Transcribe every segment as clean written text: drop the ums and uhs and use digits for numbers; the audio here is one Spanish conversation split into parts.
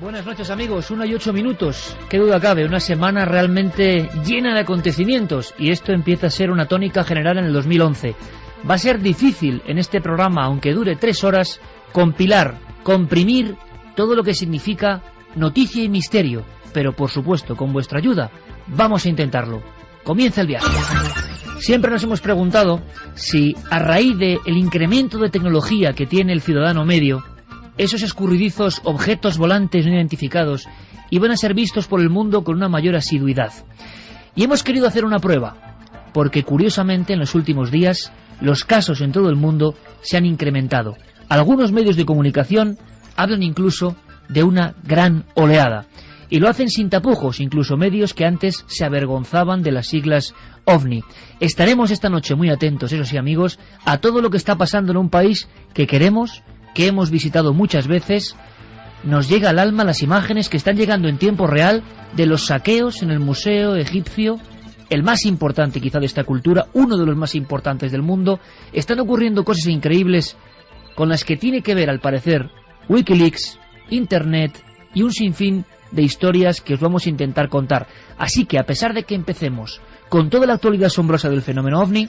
Buenas noches amigos, 1:08. Qué duda cabe, una semana realmente llena de acontecimientos y esto empieza a ser una tónica general en el 2011. Va a ser difícil en este programa, aunque dure 3 horas, compilar, comprimir todo lo que significa noticia y misterio, pero por supuesto con vuestra ayuda vamos a intentarlo. Comienza el viaje. Siempre nos hemos preguntado si a raíz del incremento de tecnología que tiene el ciudadano medio, esos escurridizos objetos volantes no identificados iban a ser vistos por el mundo con una mayor asiduidad. Y hemos querido hacer una prueba, porque curiosamente en los últimos días los casos en todo el mundo se han incrementado. Algunos medios de comunicación hablan incluso de una gran oleada. Y lo hacen sin tapujos, incluso medios que antes se avergonzaban de las siglas OVNI. Estaremos esta noche muy atentos, eso sí amigos, a todo lo que está pasando en un país que queremos, que hemos visitado muchas veces. Nos llega al alma las imágenes que están llegando en tiempo real de los saqueos en el Museo Egipcio, el más importante quizá de esta cultura, uno de los más importantes del mundo. Están ocurriendo cosas increíbles con las que tiene que ver, al parecer, Wikileaks, Internet y un sinfín de historias que os vamos a intentar contar. Así que a pesar de que empecemos con toda la actualidad asombrosa del fenómeno OVNI,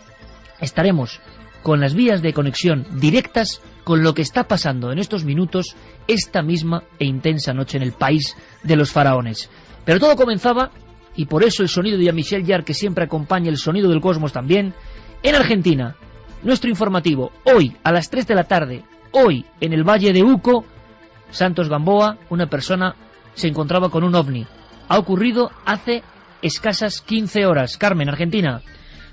estaremos con las vías de conexión directas con lo que está pasando en estos minutos, esta misma e intensa noche en el país de los faraones. Pero todo comenzaba, y por eso el sonido de Jean-Michel Jarre, que siempre acompaña el sonido del cosmos también, en Argentina. Nuestro informativo, hoy a las 3 de la tarde, hoy en el Valle de Uco, Santos Gamboa, una persona se encontraba con un OVNI. Ha ocurrido hace escasas 15 horas. Carmen, Argentina.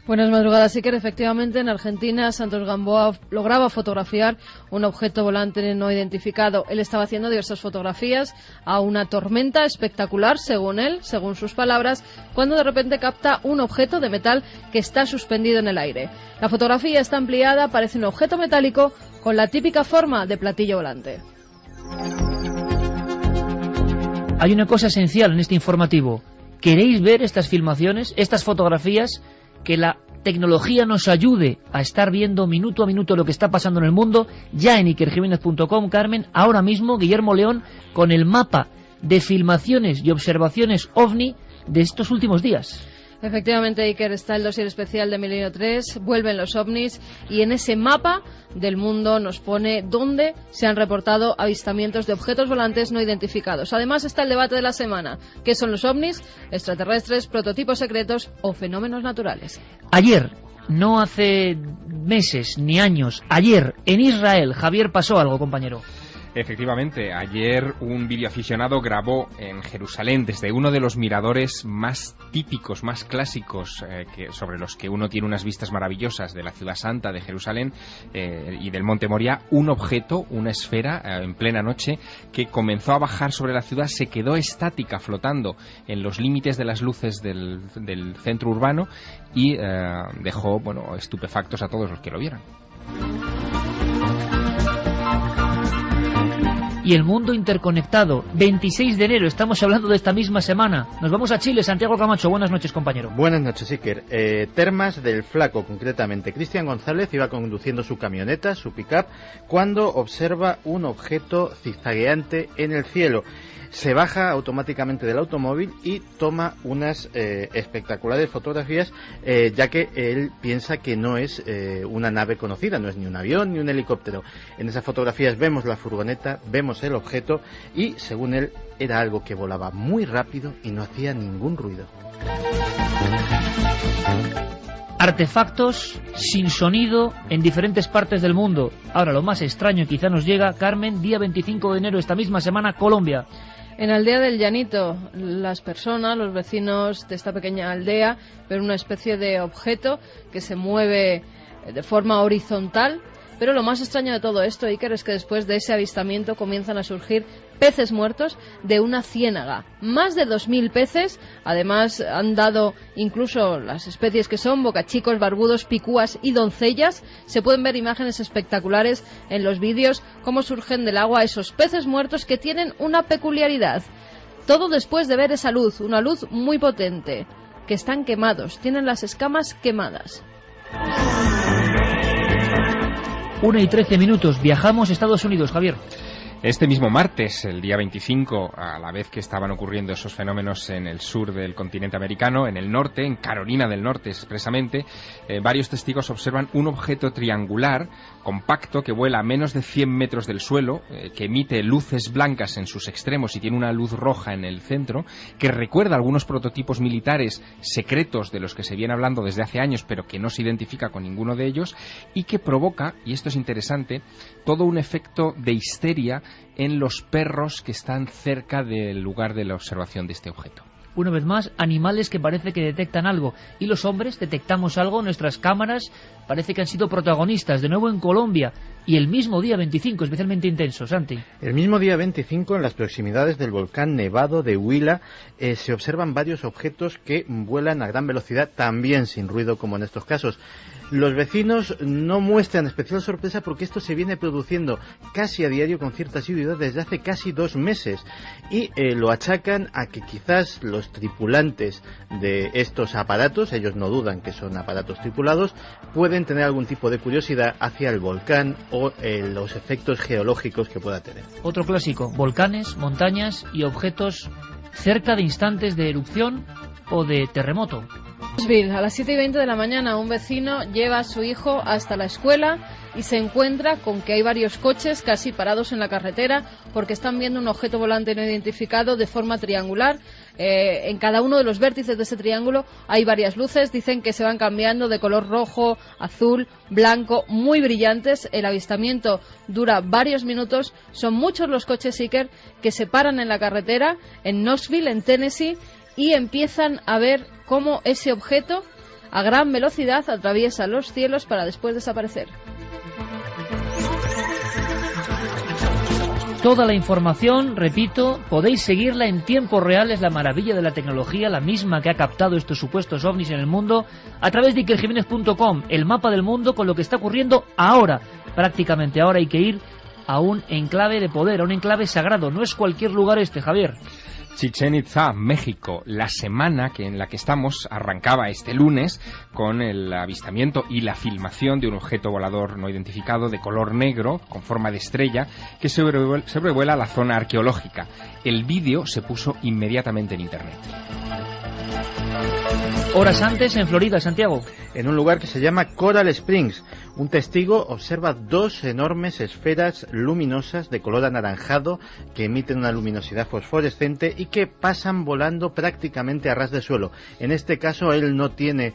Buenas madrugadas, Iker. Efectivamente, en Argentina, Santos Gamboa lograba fotografiar un objeto volante no identificado. Él estaba haciendo diversas fotografías a una tormenta espectacular, según él, según sus palabras, cuando de repente capta un objeto de metal que está suspendido en el aire. La fotografía está ampliada, parece un objeto metálico con la típica forma de platillo volante. Hay una cosa esencial en este informativo. ¿Queréis ver estas filmaciones, estas fotografías? Que la tecnología nos ayude a estar viendo minuto a minuto lo que está pasando en el mundo. Ya en ikerjimenez.com, Carmen, ahora mismo Guillermo León con el mapa de filmaciones y observaciones OVNI de estos últimos días. Efectivamente, Iker, está el dossier especial de Milenio 3, vuelven los ovnis, y en ese mapa del mundo nos pone dónde se han reportado avistamientos de objetos volantes no identificados. Además está el debate de la semana: ¿qué son los ovnis? ¿Extraterrestres, prototipos secretos o fenómenos naturales? Ayer, no hace meses ni años, ayer en Israel, Javier, pasó algo, compañero. Efectivamente, ayer un videoaficionado grabó en Jerusalén desde uno de los miradores más típicos, más clásicos, sobre los que uno tiene unas vistas maravillosas de la ciudad santa de Jerusalén y del Monte Moria, un objeto, una esfera en plena noche que comenzó a bajar sobre la ciudad, se quedó estática flotando en los límites de las luces del centro urbano y dejó, estupefactos a todos los que lo vieran. Y el mundo interconectado, 26 de enero, estamos hablando de esta misma semana. Nos vamos a Chile. Santiago Camacho, buenas noches, compañero. Buenas noches, Iker. Termas del Flaco, concretamente. Cristian González iba conduciendo su camioneta, su pick-up, cuando observa un objeto zigzagueante en el cielo. Se baja automáticamente del automóvil y toma unas espectaculares fotografías, ya que él piensa que no es una nave conocida, no es ni un avión ni un helicóptero. En esas fotografías vemos la furgoneta, vemos el objeto y, según él, era algo que volaba muy rápido y no hacía ningún ruido. Artefactos sin sonido en diferentes partes del mundo. Ahora, lo más extraño quizá nos llega, Carmen, día 25 de enero, esta misma semana, Colombia. En Aldea del Llanito, las personas, los vecinos de esta pequeña aldea, ven una especie de objeto que se mueve de forma horizontal. Pero lo más extraño de todo esto, Iker, es que después de ese avistamiento comienzan a surgir peces muertos de una ciénaga. Más de 2.000 peces. Además han dado incluso las especies que son bocachicos, barbudos, picúas y doncellas. Se pueden ver imágenes espectaculares en los vídeos, cómo surgen del agua esos peces muertos que tienen una peculiaridad. Todo después de ver esa luz, una luz muy potente, que están quemados, tienen las escamas quemadas. 1:13, viajamos a Estados Unidos, Javier. Este mismo martes, el día 25, a la vez que estaban ocurriendo esos fenómenos en el sur del continente americano, en el norte, en Carolina del Norte expresamente, varios testigos observan un objeto triangular, compacto, que vuela a menos de 100 metros del suelo, que emite luces blancas en sus extremos y tiene una luz roja en el centro, que recuerda algunos prototipos militares secretos de los que se viene hablando desde hace años, pero que no se identifica con ninguno de ellos, y que provoca, y esto es interesante, todo un efecto de histeria en los perros que están cerca del lugar de la observación de este objeto. Una vez más, animales que parece que detectan algo. Y los hombres detectamos algo, nuestras cámaras parece que han sido protagonistas. De nuevo en Colombia. Y el mismo día 25, especialmente intenso, Santi. El mismo día 25, en las proximidades del volcán Nevado de Huila, se observan varios objetos que vuelan a gran velocidad, también sin ruido como en estos casos. Los vecinos no muestran especial sorpresa porque esto se viene produciendo casi a diario con cierta asiduidad desde hace casi 2 meses y lo achacan a que quizás los tripulantes de estos aparatos, ellos no dudan que son aparatos tripulados, pueden tener algún tipo de curiosidad hacia el volcán o los efectos geológicos que pueda tener. Otro clásico, volcanes, montañas y objetos cerca de instantes de erupción o de terremoto. A las 7:20 de la mañana un vecino lleva a su hijo hasta la escuela y se encuentra con que hay varios coches casi parados en la carretera porque están viendo un objeto volante no identificado de forma triangular. En cada uno de los vértices de ese triángulo hay varias luces, dicen que se van cambiando de color rojo, azul, blanco, muy brillantes. El avistamiento dura varios minutos. Son muchos los coches Iker que se paran en la carretera en Knoxville, en Tennessee, y empiezan a ver cómo ese objeto a gran velocidad atraviesa los cielos para después desaparecer. Toda la información, repito, podéis seguirla en tiempo real, es la maravilla de la tecnología, la misma que ha captado estos supuestos ovnis en el mundo, a través de ikerjimenez.com, el mapa del mundo con lo que está ocurriendo ahora. Prácticamente ahora hay que ir a un enclave de poder, a un enclave sagrado, no es cualquier lugar este, Javier. Chichén Itzá, México. La semana en la que estamos arrancaba este lunes con el avistamiento y la filmación de un objeto volador no identificado de color negro con forma de estrella que sobrevuela la zona arqueológica. El vídeo se puso inmediatamente en internet. Horas antes en Florida, Santiago. En un lugar que se llama Coral Springs, un testigo observa 2 enormes esferas luminosas de color anaranjado que emiten una luminosidad fosforescente y que pasan volando prácticamente a ras de suelo. En este caso él no tiene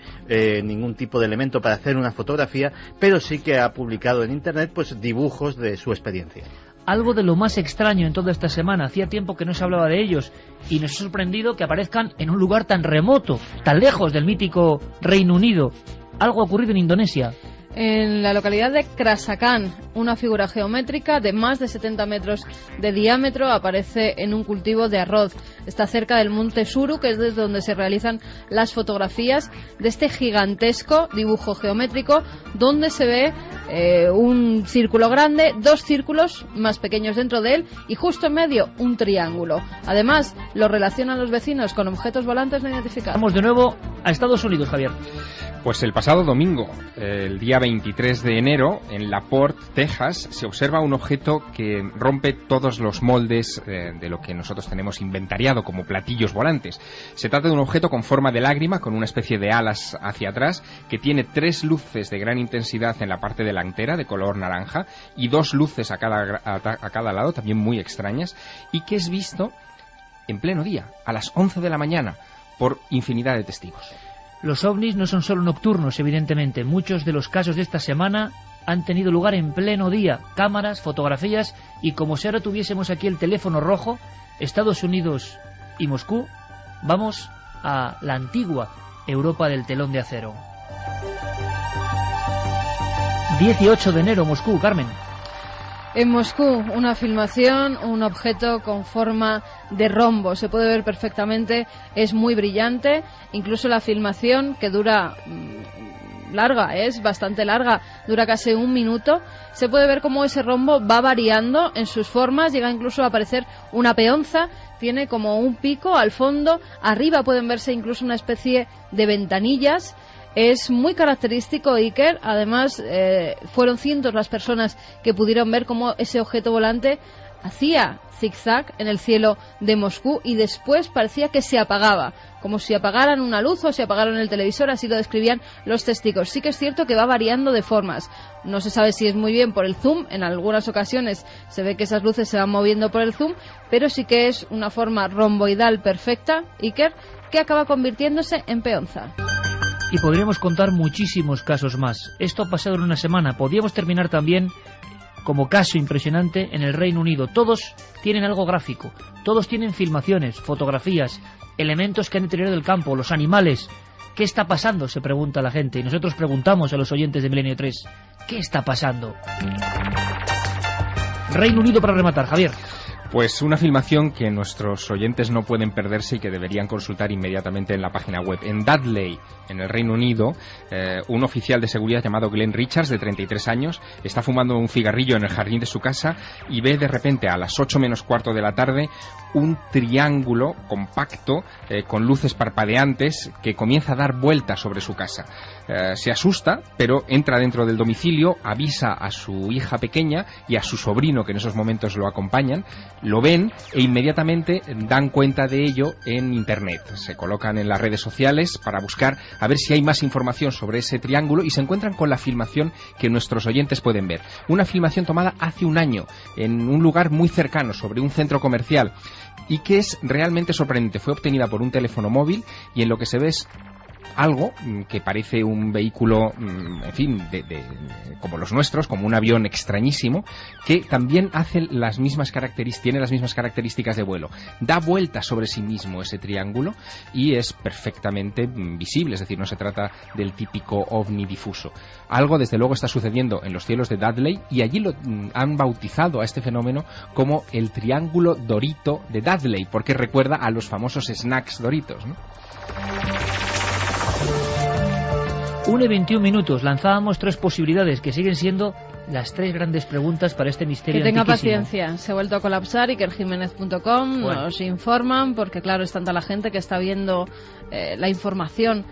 ningún tipo de elemento para hacer una fotografía, pero sí que ha publicado en internet pues dibujos de su experiencia. Algo de lo más extraño en toda esta semana. Hacía tiempo que no se hablaba de ellos y nos ha sorprendido que aparezcan en un lugar tan remoto, tan lejos del mítico Reino Unido. Algo ha ocurrido en Indonesia. En la localidad de Krasakan, una figura geométrica de más de 70 metros de diámetro aparece en un cultivo de arroz. Está cerca del monte Suru, que es desde donde se realizan las fotografías de este gigantesco dibujo geométrico, donde se ve un círculo grande, 2 círculos más pequeños dentro de él y justo en medio un triángulo. Además, lo relacionan los vecinos con objetos volantes no identificados. Vamos de nuevo a Estados Unidos, Javier. Pues el pasado domingo, el día 23 de enero, en La Porte, Texas, se observa un objeto que rompe todos los moldes de lo que nosotros tenemos inventariado como platillos volantes. Se trata de un objeto con forma de lágrima, con una especie de alas hacia atrás, que tiene 3 luces de gran intensidad en la parte delantera, de color naranja, y 2 luces a cada lado, también muy extrañas, y que es visto en pleno día, a las 11 de la mañana, por infinidad de testigos. Los ovnis no son solo nocturnos, evidentemente. Muchos de los casos de esta semana han tenido lugar en pleno día. Cámaras, fotografías y como si ahora tuviésemos aquí el teléfono rojo, Estados Unidos y Moscú, vamos a la antigua Europa del telón de acero. 18 de enero, Moscú, Carmen. En Moscú, una filmación, un objeto con forma de rombo. Se puede ver perfectamente, es muy brillante. Incluso la filmación, que dura larga, es bastante larga, dura casi 1 minuto. Se puede ver cómo ese rombo va variando en sus formas, llega incluso a aparecer una peonza, tiene como un pico al fondo, arriba pueden verse incluso una especie de ventanillas. Es muy característico, Iker. Además, fueron cientos las personas que pudieron ver cómo ese objeto volante hacía zigzag en el cielo de Moscú y después parecía que se apagaba, como si apagaran una luz o si apagaran el televisor, así lo describían los testigos. Sí que es cierto que va variando de formas. No se sabe si es muy bien por el zoom, en algunas ocasiones se ve que esas luces se van moviendo por el zoom, pero sí que es una forma romboidal perfecta, Iker, que acaba convirtiéndose en peonza. Y podríamos contar muchísimos casos más. Esto ha pasado en una semana. Podríamos terminar también como caso impresionante en el Reino Unido. Todos tienen algo gráfico, todos tienen filmaciones, fotografías, elementos que han deteriorado el campo, los animales. ¿Qué está pasando?, se pregunta la gente. Y nosotros preguntamos a los oyentes de Milenio 3, ¿qué está pasando? Reino Unido para rematar, Javier. Pues una filmación que nuestros oyentes no pueden perderse y que deberían consultar inmediatamente en la página web. En Dudley, en el Reino Unido, un oficial de seguridad llamado Glenn Richards, de 33 años, está fumando un cigarrillo en el jardín de su casa y ve de repente a las 8 menos cuarto de la tarde un triángulo compacto con luces parpadeantes que comienza a dar vueltas sobre su casa. Se asusta, pero entra dentro del domicilio, avisa a su hija pequeña y a su sobrino, que en esos momentos lo acompañan. Lo ven e inmediatamente dan cuenta de ello en Internet. Se colocan en las redes sociales para buscar a ver si hay más información sobre ese triángulo y se encuentran con la filmación que nuestros oyentes pueden ver. Una filmación tomada hace un año en un lugar muy cercano, sobre un centro comercial, y que es realmente sorprendente. Fue obtenida por un teléfono móvil y en lo que se ve es algo que parece un vehículo, en fin, como los nuestros, como un avión extrañísimo, que también tiene las mismas características de vuelo. Da vueltas sobre sí mismo ese triángulo y es perfectamente visible, es decir, no se trata del típico ovni difuso. Algo, desde luego, está sucediendo en los cielos de Dudley y allí lo han bautizado a este fenómeno como el triángulo Dorito de Dudley, porque recuerda a los famosos snacks Doritos, ¿no? 1:21. Lanzábamos 3 posibilidades que siguen siendo las 3 grandes preguntas para este misterio que tenga antiquísimo. paciencia, se ha vuelto a colapsar. ikerjimenez.com nos informan, porque claro, es tanta la gente que está viendo la información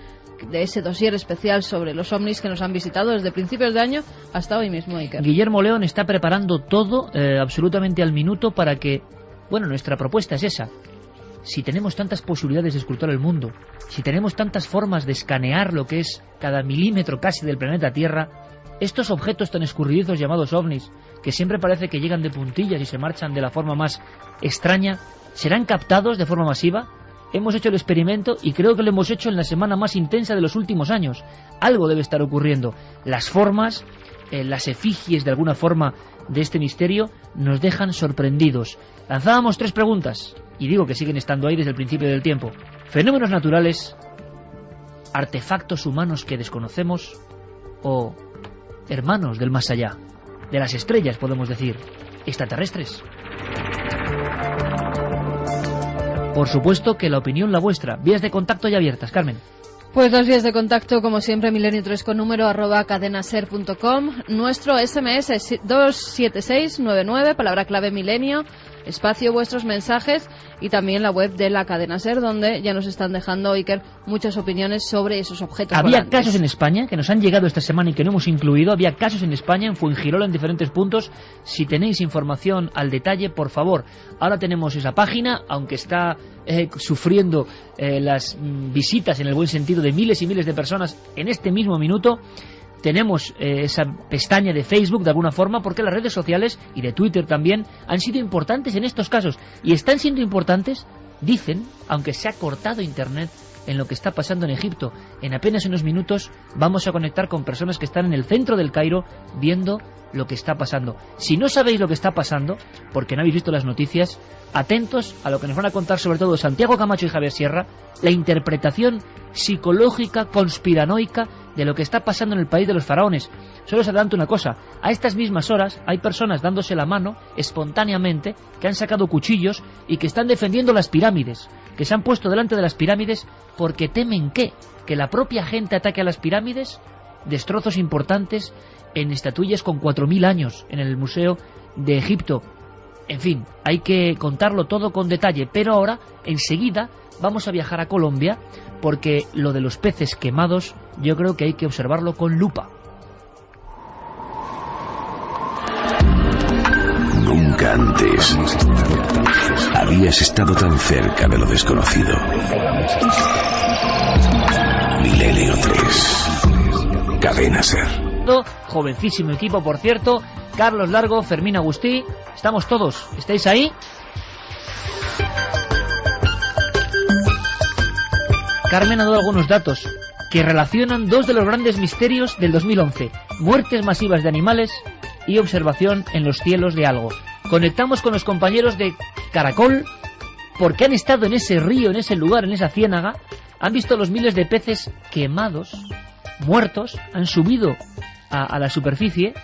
de ese dossier especial sobre los ovnis que nos han visitado desde principios de año hasta hoy mismo, Iker. Guillermo León está preparando todo absolutamente al minuto para que, bueno, nuestra propuesta es esa. Si tenemos tantas posibilidades de escrutar el mundo, si tenemos tantas formas de escanear lo que es cada milímetro casi del planeta Tierra, estos objetos tan escurridizos llamados ovnis, que siempre parece que llegan de puntillas y se marchan de la forma más extraña, ¿serán captados de forma masiva? Hemos hecho el experimento y creo que lo hemos hecho en la semana más intensa de los últimos años. Algo debe estar ocurriendo. Las formas, las efigies de alguna forma de este misterio nos dejan sorprendidos. Lanzábamos 3 preguntas. Y digo que siguen estando ahí desde el principio del tiempo. ¿Fenómenos naturales, artefactos humanos que desconocemos o hermanos del más allá, de las estrellas, podemos decir, extraterrestres? Por supuesto que la opinión la vuestra. Vías de contacto ya abiertas, Carmen. Pues las vías de contacto, como siempre, milenio3 con número @cadenaser.com. Nuestro SMS es 27699, palabra clave milenio, espacio vuestros mensajes, y también la web de la Cadena Ser, donde ya nos están dejando, Iker, muchas opiniones sobre esos objetos Había volantes. casos en España que nos han llegado esta semana y que no hemos incluido. Había casos en España, en Fuengirola, en diferentes puntos. Si tenéis información al detalle, por favor. Ahora tenemos esa página, aunque está sufriendo las visitas, en el buen sentido, de miles y miles de personas en este mismo minuto. Tenemos esa pestaña de Facebook de alguna forma, porque las redes sociales y de Twitter también han sido importantes en estos casos, y están siendo importantes, dicen, aunque se ha cortado Internet, en lo que está pasando en Egipto. En apenas unos minutos vamos a conectar con personas que están en el centro del Cairo viendo lo que está pasando. Si no sabéis lo que está pasando, porque no habéis visto las noticias, atentos a lo que nos van a contar sobre todo Santiago Camacho y Javier Sierra, la interpretación psicológica, conspiranoica de lo que está pasando en el país de los faraones. Solo os adelanto una cosa: a estas mismas horas hay personas dándose la mano espontáneamente, que han sacado cuchillos y que están defendiendo las pirámides, que se han puesto delante de las pirámides porque temen que la propia gente ataque a las pirámides. Destrozos importantes en estatuillas con 4000 años en el Museo de Egipto. En fin, hay que contarlo todo con detalle, pero ahora, enseguida, vamos a viajar a Colombia, porque lo de los peces quemados yo creo que hay que observarlo con lupa. Nunca Nunca antes habías estado tan cerca de lo desconocido. Milenio 3. Cadena Ser. Jovencísimo equipo, por cierto. Carlos Largo, Fermín Agustí. Estamos todos. ¿Estáis ahí? Carmen ha dado algunos datos que relacionan dos de los grandes misterios del 2011. Muertes masivas de animales y observación en los cielos de algo. Conectamos con los compañeros de Caracol porque han estado en ese río, en ese lugar, en esa ciénaga. Han visto los miles de peces quemados, muertos, han subido a la superficie.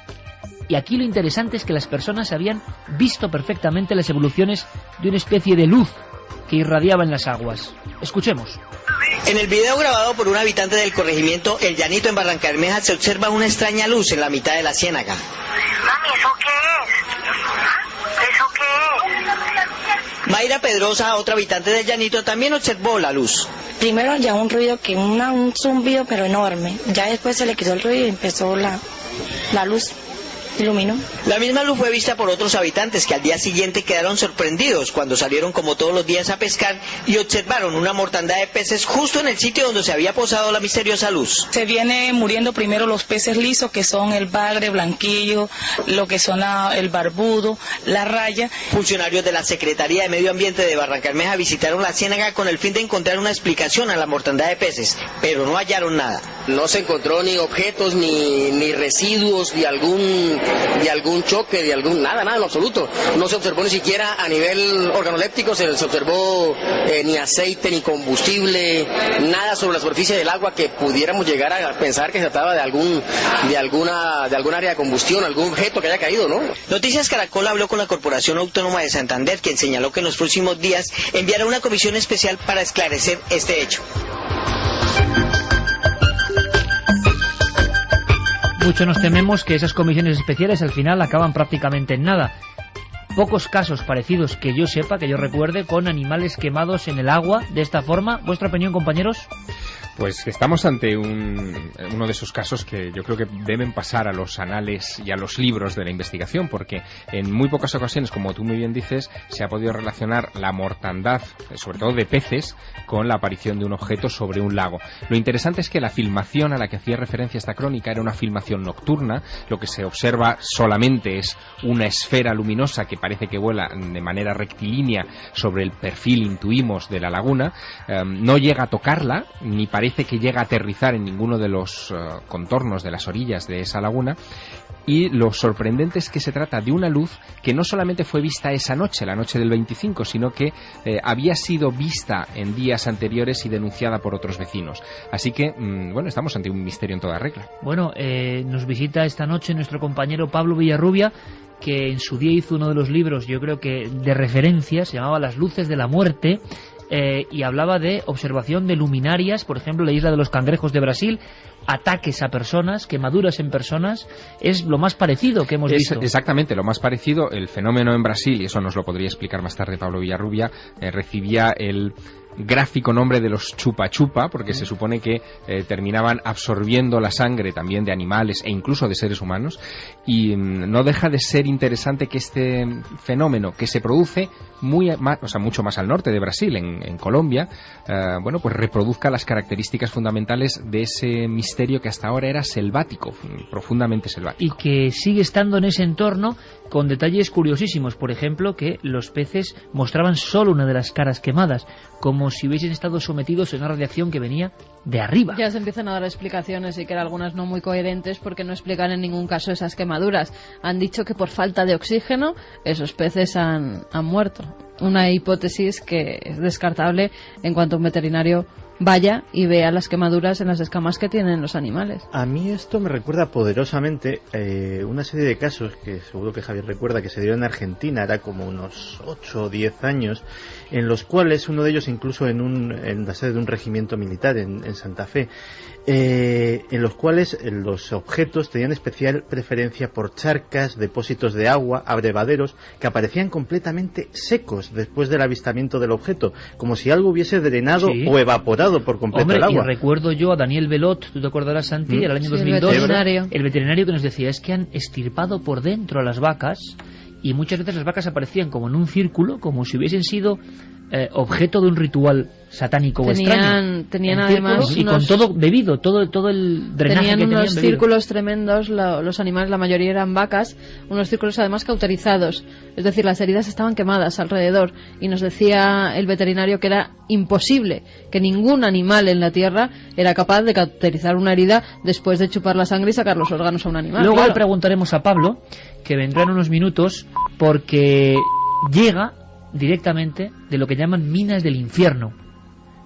Y aquí lo interesante es que las personas habían visto perfectamente las evoluciones de una especie de luz que irradiaba en las aguas. Escuchemos. En el video grabado por un habitante del corregimiento El Llanito en Barrancabermeja se observa una extraña luz en la mitad de la ciénaga. Mami, ¿eso qué es? ¿Eso qué es? Mayra Pedrosa, otra habitante del Llanito, también observó la luz. Primero ya un ruido, un zumbido pero enorme. Ya después se le quitó el ruido y empezó la luz. Iluminó. La misma luz fue vista por otros habitantes que al día siguiente quedaron sorprendidos cuando salieron como todos los días a pescar y observaron una mortandad de peces justo en el sitio donde se había posado la misteriosa luz. Se viene muriendo primero los peces lisos, que son el bagre, blanquillo, lo que son el barbudo, la raya. Funcionarios de la Secretaría de Medio Ambiente de Barrancabermeja visitaron la ciénaga con el fin de encontrar una explicación a la mortandad de peces, pero no hallaron nada. No se encontró ni objetos, ni residuos de algún choque, nada en absoluto. No se observó ni siquiera a nivel organoléptico, se observó ni aceite, ni combustible, nada sobre la superficie del agua que pudiéramos llegar a pensar que se trataba de algún área de combustión, algún objeto que haya caído, ¿no? Noticias Caracol habló con la Corporación Autónoma de Santander, quien señaló que en los próximos días enviará una comisión especial para esclarecer este hecho. Mucho nos tememos que esas comisiones especiales al final acaban prácticamente en nada. Pocos casos parecidos que yo sepa, que yo recuerde, con animales quemados en el agua de esta forma. ¿Vuestra opinión, compañeros? Pues estamos ante uno de esos casos que yo creo que deben pasar a los anales y a los libros de la investigación, porque en muy pocas ocasiones, como tú muy bien dices, se ha podido relacionar la mortandad, sobre todo de peces, con la aparición de un objeto sobre un lago. Lo interesante es que la filmación a la que hacía referencia esta crónica era una filmación nocturna. Lo que se observa solamente es una esfera luminosa que parece que vuela de manera rectilínea sobre el perfil, intuimos, de la laguna. No llega a tocarla, ni parece que llega a aterrizar en ninguno de los contornos de las orillas de esa laguna. Y lo sorprendente es que se trata de una luz que no solamente fue vista esa noche, la noche del 25, sino que había sido vista en días anteriores y denunciada por otros vecinos. Así que, bueno, estamos ante un misterio en toda regla. Bueno, nos visita esta noche nuestro compañero Pablo Villarrubia, que en su día hizo uno de los libros, yo creo que de referencia, se llamaba Las luces de la muerte, y hablaba de observación de luminarias, por ejemplo, la isla de los Cangrejos de Brasil, ataques a personas, quemaduras en personas. Es lo más parecido que hemos visto. Exactamente, lo más parecido. El fenómeno en Brasil, y eso nos lo podría explicar más tarde Pablo Villarrubia, recibía el gráfico nombre de los chupa chupa, porque se supone que terminaban absorbiendo la sangre también de animales e incluso de seres humanos, y no deja de ser interesante que este fenómeno, que se produce mucho más al norte de Brasil, en Colombia, bueno, pues reproduzca las características fundamentales de ese misterio que hasta ahora era selvático, profundamente selvático. Y que sigue estando en ese entorno con detalles curiosísimos. Por ejemplo, que los peces mostraban solo una de las caras quemadas, como si hubiesen estado sometidos a una radiación que venía de arriba. Ya se empiezan a dar explicaciones, y que eran algunas no muy coherentes, porque no explican en ningún caso esas quemaduras. Han dicho que por falta de oxígeno esos peces han muerto. Una hipótesis que es descartable en cuanto un veterinario vaya y vea las quemaduras en las escamas que tienen los animales. A mí esto me recuerda poderosamente una serie de casos que seguro que Javier recuerda, que se dieron en Argentina, era como unos 8 o 10 años, en los cuales uno de ellos incluso en la sede de un regimiento militar en Santa Fe, en los cuales los objetos tenían especial preferencia por charcas, depósitos de agua, abrevaderos que aparecían completamente secos después del avistamiento del objeto, como si algo hubiese drenado o evaporado por completo el agua. Y recuerdo yo a Daniel Belot, tú te acordarás, Santi, el año 2002, el veterinario que nos decía, es que han extirpado por dentro a las vacas y muchas veces las vacas aparecían como en un círculo, como si hubiesen sido objeto de un ritual satánico o extraño. Tenían además y con todo bebido, todo el drenaje que tenían unos bebido. Círculos tremendos, los animales, la mayoría eran vacas, unos círculos además cauterizados, es decir, las heridas estaban quemadas alrededor, y nos decía el veterinario que era imposible, que ningún animal en la tierra era capaz de cauterizar una herida después de chupar la sangre y sacar los órganos a un animal. Luego claro. le preguntaremos a Pablo, que vendrá en unos minutos, porque llega directamente de lo que llaman minas del infierno.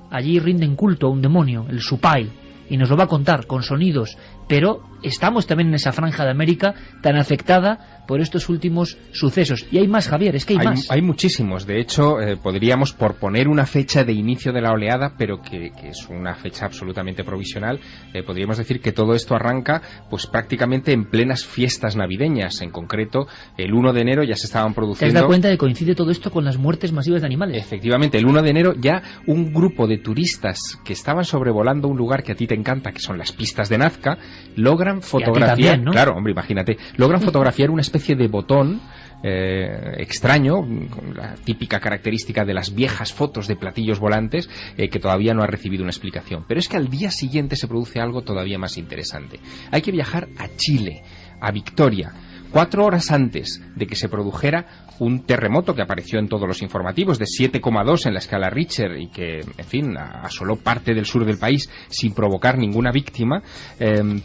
Allí rinden culto a un demonio, el Supai, y nos lo va a contar con sonidos, pero estamos también en esa franja de América tan afectada por estos últimos sucesos. Y hay más, Javier, es que hay más. Hay muchísimos. De hecho, podríamos, por poner una fecha de inicio de la oleada, pero que es una fecha absolutamente provisional, podríamos decir que todo esto arranca pues prácticamente en plenas fiestas navideñas. En concreto, el 1 de enero ya se estaban produciendo... ¿Te has dado cuenta de que coincide todo esto con las muertes masivas de animales? Efectivamente, el 1 de enero ya un grupo de turistas que estaban sobrevolando un lugar que a ti te encanta, que son las pistas de Nazca, logran fotografiar... también, ¿no? Claro, hombre, imagínate. Logran fotografiar una especie de botón extraño, con la típica característica de las viejas fotos de platillos volantes, que todavía no ha recibido una explicación. Pero es que al día siguiente se produce algo todavía más interesante. Hay que viajar a Chile, a Victoria, 4 horas antes de que se produjera un terremoto que apareció en todos los informativos de 7,2 en la escala Richter y que, en fin, asoló parte del sur del país sin provocar ninguna víctima.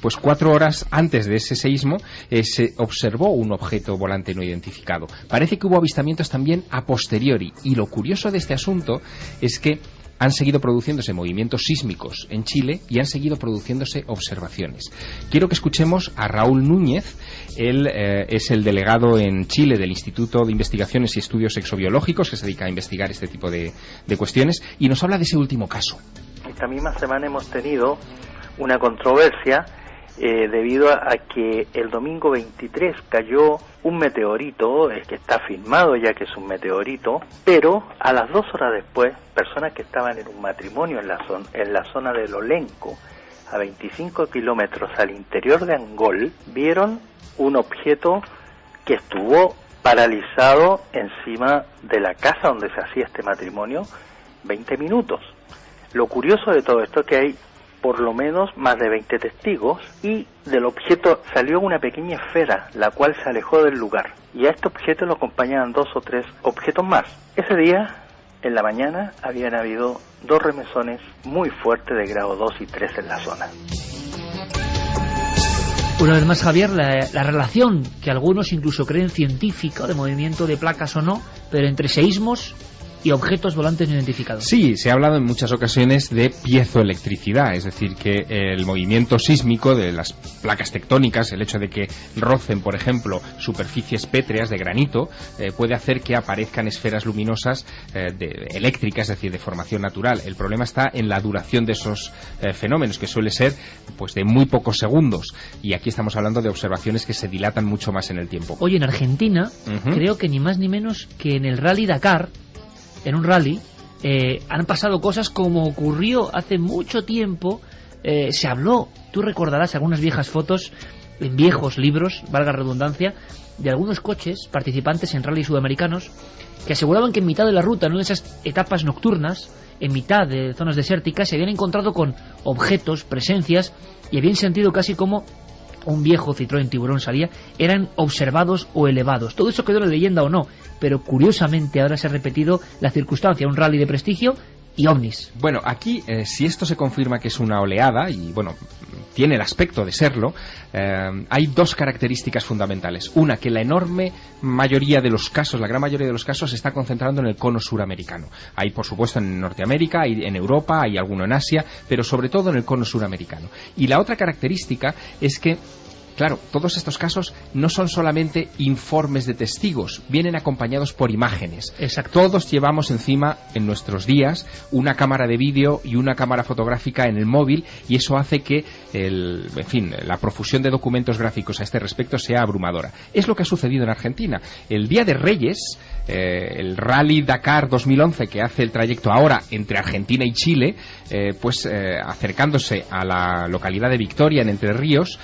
Pues 4 horas antes de ese seísmo se observó un objeto volante no identificado. Parece que hubo avistamientos también a posteriori, y lo curioso de este asunto es que han seguido produciéndose movimientos sísmicos en Chile y han seguido produciéndose observaciones. Quiero que escuchemos a Raúl Núñez. Él es el delegado en Chile del Instituto de Investigaciones y Estudios Exobiológicos, que se dedica a investigar este tipo de cuestiones, y nos habla de ese último caso. Esta misma semana hemos tenido una controversia debido a que el domingo 23 cayó un meteorito, que está filmado ya que es un meteorito, pero a las 2 horas después, personas que estaban en un matrimonio en la zona del Olenco, a 25 kilómetros al interior de Angol, vieron un objeto que estuvo paralizado encima de la casa donde se hacía este matrimonio 20 minutos. Lo curioso de todo esto es que hay por lo menos más de 20 testigos, y del objeto salió una pequeña esfera, la cual se alejó del lugar, y a este objeto lo acompañaban 2 o 3 objetos más. Ese día, en la mañana, habían habido 2 remesones muy fuertes de grado 2 y 3 en la zona. Una vez más, Javier, la relación que algunos incluso creen científica, de movimiento de placas o no, pero entre seísmos y objetos volantes no identificados. Sí, se ha hablado en muchas ocasiones de piezoelectricidad, es decir, que el movimiento sísmico de las placas tectónicas, el hecho de que rocen, por ejemplo, superficies pétreas de granito, puede hacer que aparezcan esferas luminosas eléctricas, es decir, de formación natural. El problema está en la duración de esos fenómenos, que suele ser pues de muy pocos segundos, y aquí estamos hablando de observaciones que se dilatan mucho más en el tiempo. Oye, en Argentina, creo que ni más ni menos que en el Rally Dakar, en un rally, han pasado cosas como ocurrió hace mucho tiempo. Se habló, tú recordarás algunas viejas fotos en viejos libros, valga redundancia, de algunos coches participantes en rallies sudamericanos que aseguraban que en mitad de la ruta, en una de esas etapas nocturnas, en mitad de zonas desérticas, se habían encontrado con objetos, presencias, y habían sentido casi como un viejo Citroën Tiburón salía, eran observados o elevados. Todo eso quedó en la leyenda o no, pero curiosamente ahora se ha repetido la circunstancia, un rally de prestigio y ovnis. Bueno, aquí, si esto se confirma que es una oleada, y bueno, tiene el aspecto de serlo, hay 2 características fundamentales. Una, que la enorme mayoría de los casos, la gran mayoría de los casos, se está concentrando en el cono suramericano. Hay, por supuesto, en Norteamérica, hay en Europa, hay alguno en Asia, pero sobre todo en el cono suramericano. Y la otra característica es que, claro, todos estos casos no son solamente informes de testigos, vienen acompañados por imágenes. Exacto. Todos llevamos encima, en nuestros días, una cámara de vídeo y una cámara fotográfica en el móvil, y eso hace que en fin, la profusión de documentos gráficos a este respecto sea abrumadora. Es lo que ha sucedido en Argentina. El Día de Reyes, el Rally Dakar 2011, que hace el trayecto ahora entre Argentina y Chile, acercándose a la localidad de Victoria, en Entre Ríos,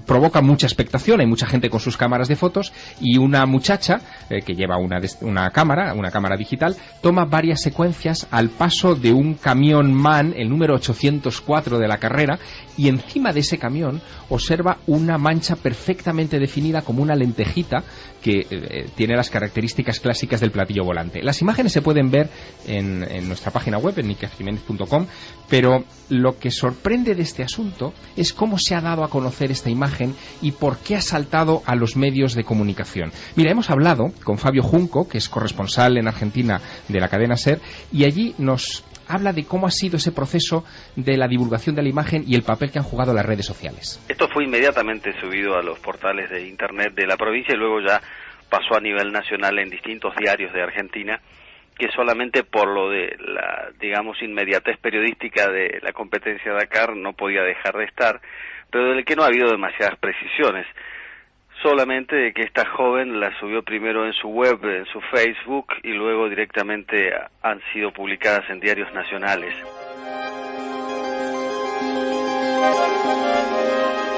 provoca mucha expectación. Hay mucha gente con sus cámaras de fotos, y una muchacha que lleva una cámara digital, toma varias secuencias al paso de un camión MAN, el número 804 de la carrera, y encima de ese camión observa una mancha perfectamente definida como una lentejita que tiene las características clásicas del platillo volante. Las imágenes se pueden ver en nuestra página web, en ikerjimenez.com, pero lo que sorprende de este asunto es cómo se ha dado a conocer esta imagen y por qué ha saltado a los medios de comunicación. Mira, hemos hablado con Fabio Junco, que es corresponsal en Argentina de la cadena SER, y allí nos habla de cómo ha sido ese proceso de la divulgación de la imagen y el papel que han jugado las redes sociales. Esto fue inmediatamente subido a los portales de internet de la provincia y luego ya pasó a nivel nacional en distintos diarios de Argentina, que solamente por lo de la, digamos, inmediatez periodística de la competencia Dakar no podía dejar de estar, pero del que no ha habido demasiadas precisiones. Solamente de que esta joven la subió primero en su web, en su Facebook, y luego directamente han sido publicadas en diarios nacionales.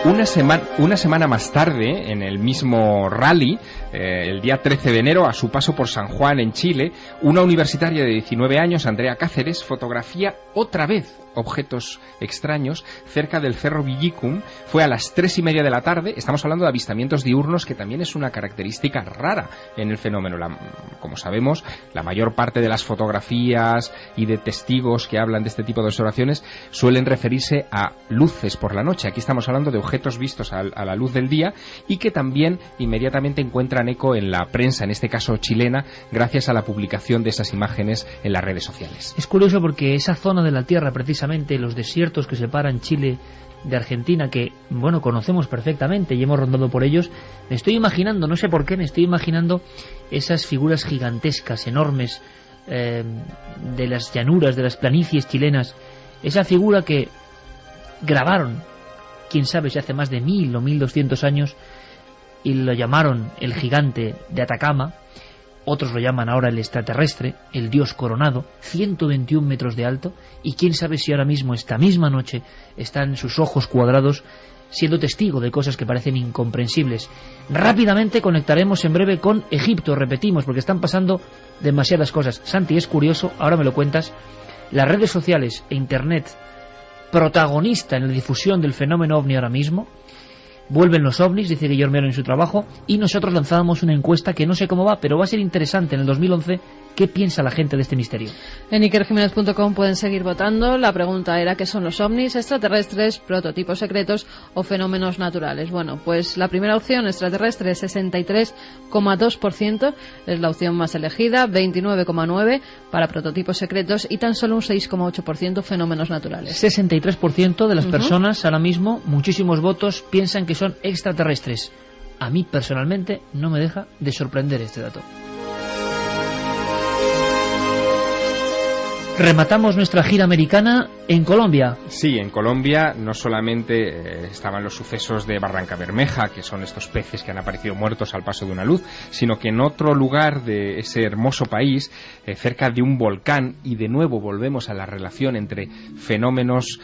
Una semana más tarde, en el mismo rally, el día 13 de enero, a su paso por San Juan, en Chile, una universitaria de 19 años, Andrea Cáceres, fotografía otra vez objetos extraños cerca del Cerro Villicum. Fue a las 3:30 de la tarde. Estamos hablando de avistamientos diurnos, que también es una característica rara en el fenómeno. Como sabemos, la mayor parte de las fotografías y de testigos que hablan de este tipo de observaciones suelen referirse a luces por la noche. Aquí estamos hablando de objetos vistos a la luz del día y que también inmediatamente encuentran eco en la prensa, en este caso chilena, gracias a la publicación de esas imágenes en las redes sociales. Es curioso porque esa zona de la Tierra, precisamente los desiertos que separan Chile de Argentina, que, bueno, conocemos perfectamente y hemos rondado por ellos, me estoy imaginando, no sé por qué, me estoy imaginando esas figuras gigantescas, enormes, de las llanuras, de las planicies chilenas, esa figura que grabaron, quién sabe si hace más de 1000 o 1200 años, y lo llamaron el gigante de Atacama. Otros lo llaman ahora el extraterrestre, el dios coronado, 121 metros de alto, y quién sabe si ahora mismo, esta misma noche, están sus ojos cuadrados siendo testigo de cosas que parecen incomprensibles. Rápidamente conectaremos en breve con Egipto, repetimos, porque están pasando demasiadas cosas. Santi, es curioso, ahora me lo cuentas, las redes sociales e Internet, protagonista en la difusión del fenómeno ovni ahora mismo. Vuelven los ovnis, dice Guillermo en su trabajo, y nosotros lanzábamos una encuesta que no sé cómo va, pero va a ser interesante en el 2011. ¿Qué piensa la gente de este misterio? En ikerjimenez.com pueden seguir votando. La pregunta era: ¿qué son los ovnis? ¿Extraterrestres, prototipos secretos o fenómenos naturales? Bueno, pues la primera opción, extraterrestre, 63,2%, es la opción más elegida, 29,9% para prototipos secretos y tan solo un 6,8% fenómenos naturales. 63% de las personas ahora mismo, muchísimos votos, piensan que son extraterrestres. A mí personalmente no me deja de sorprender este dato. Rematamos nuestra gira americana en Colombia. Sí, en Colombia no solamente estaban los sucesos de Barranca Bermeja, que son estos peces que han aparecido muertos al paso de una luz, sino que en otro lugar de ese hermoso país, cerca de un volcán, y de nuevo volvemos a la relación entre fenómenos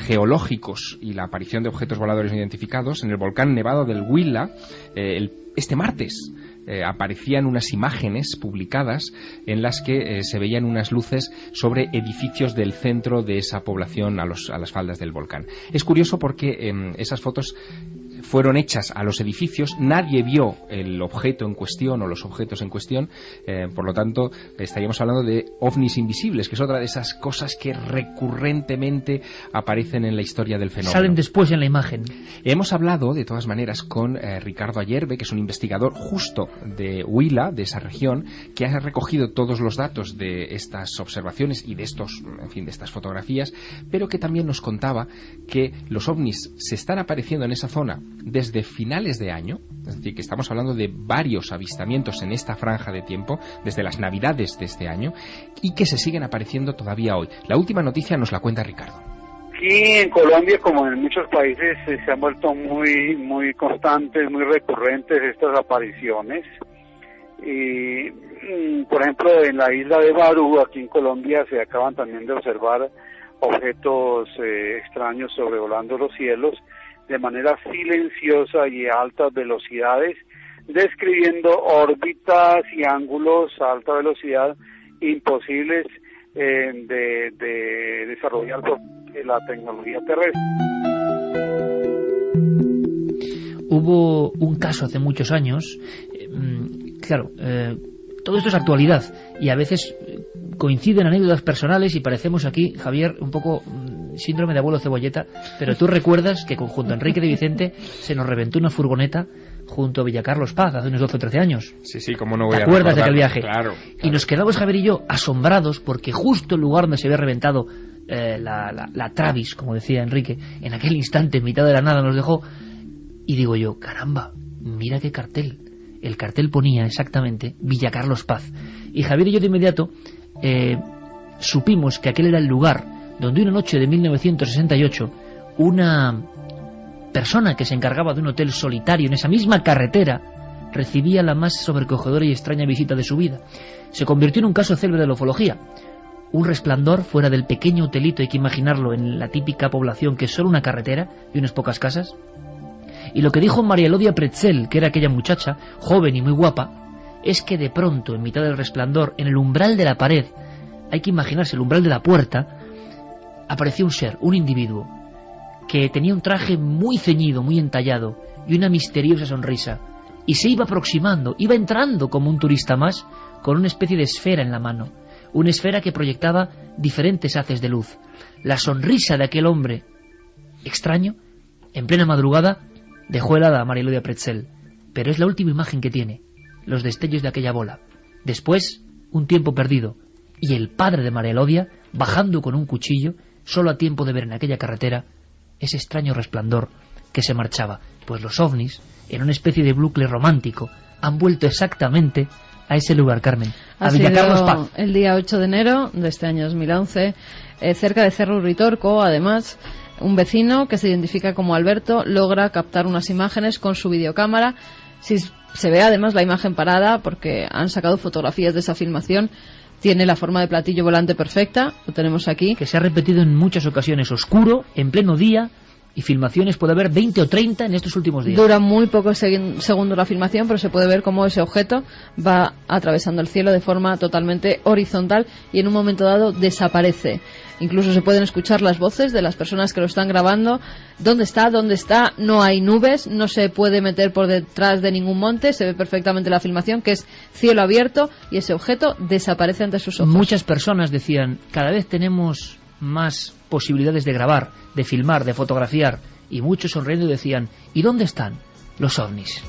geológicos y la aparición de objetos voladores no identificados, en el volcán Nevado del Huila, este martes, aparecían unas imágenes publicadas en las que se veían unas luces sobre edificios del centro de esa población a las faldas del volcán. Es curioso porque esas fotos fueron hechas a los edificios, nadie vio el objeto en cuestión o los objetos en cuestión, por lo tanto estaríamos hablando de ovnis invisibles, que es otra de esas cosas que recurrentemente aparecen en la historia del fenómeno. Salen después en la imagen. Hemos hablado de todas maneras con Ricardo Ayerbe, que es un investigador justo de Huila, de esa región, que ha recogido todos los datos de estas observaciones y de estos, en fin, de estas fotografías, pero que también nos contaba que los ovnis se están apareciendo en esa zona desde finales de año, es decir, que estamos hablando de varios avistamientos en esta franja de tiempo, desde las Navidades de este año, y que se siguen apareciendo todavía hoy. La última noticia nos la cuenta Ricardo. Aquí en Colombia, como en muchos países, se han vuelto muy constantes, muy recurrentes estas apariciones. Y, por ejemplo, en la isla de Barú, aquí en Colombia, se acaban también de observar objetos extraños sobrevolando los cielos de manera silenciosa y a altas velocidades, describiendo órbitas y ángulos a alta velocidad imposibles de desarrollar por la tecnología terrestre. Hubo un caso hace muchos años, claro, todo esto es actualidad y a veces coinciden anécdotas personales y parecemos aquí, Javier, un poco síndrome de abuelo cebolleta, pero tú recuerdas que junto a Enrique de Vicente se nos reventó una furgoneta junto a Villacarlos Paz hace unos 12 o 13 años. Sí, cómo no voy ¿Te a acuerdas de aquel recordarlo? viaje? Claro. Y nos quedamos, Javier y yo, asombrados porque justo el lugar donde se había reventado la Travis, como decía Enrique, en aquel instante, en mitad de la nada, nos dejó. Y digo yo, caramba, mira qué cartel. El cartel ponía exactamente Villacarlos Paz. Y Javier y yo de inmediato supimos que aquel era el lugar donde una noche de 1968 una persona que se encargaba de un hotel solitario en esa misma carretera recibía la más sobrecogedora y extraña visita de su vida. Se convirtió en un caso célebre de la ufología. Un resplandor fuera del pequeño hotelito, hay que imaginarlo en la típica población que es solo una carretera y unas pocas casas. Y lo que dijo María Elodia Pretzel, que era aquella muchacha, joven y muy guapa, es que de pronto, en mitad del resplandor, en el umbral de la pared, hay que imaginarse el umbral de la puerta, apareció un ser, un individuo, que tenía un traje muy ceñido, muy entallado, y una misteriosa sonrisa, y se iba aproximando, iba entrando como un turista más, con una especie de esfera en la mano, una esfera que proyectaba diferentes haces de luz. La sonrisa de aquel hombre extraño, en plena madrugada, dejó helada a María Elodia Pretzel, pero es la última imagen que tiene, los destellos de aquella bola. Después, un tiempo perdido, y el padre de María Elodia, bajando con un cuchillo, solo a tiempo de ver en aquella carretera ese extraño resplandor que se marchaba. Pues los ovnis, en una especie de bucle romántico, han vuelto exactamente a ese lugar, Carmen, a Villacarlos Paz. El día 8 de enero de este año 2011, cerca de Cerro Uritorco, además, un vecino que se identifica como Alberto logra captar unas imágenes con su videocámara. Si se ve además la imagen parada, porque han sacado fotografías de esa filmación, tiene la forma de platillo volante perfecta, lo tenemos aquí. Que se ha repetido en muchas ocasiones, oscuro, en pleno día, y filmaciones puede haber 20 o 30 en estos últimos días. Dura muy pocos segundos la filmación, pero se puede ver cómo ese objeto va atravesando el cielo de forma totalmente horizontal y en un momento dado desaparece. Incluso se pueden escuchar las voces de las personas que lo están grabando. ¿Dónde está? ¿Dónde está? No hay nubes, no se puede meter por detrás de ningún monte, se ve perfectamente la filmación, que es cielo abierto, y ese objeto desaparece ante sus ojos. Muchas personas decían, cada vez tenemos más posibilidades de grabar, de filmar, de fotografiar, y muchos sonriendo decían, ¿y dónde están los ovnis?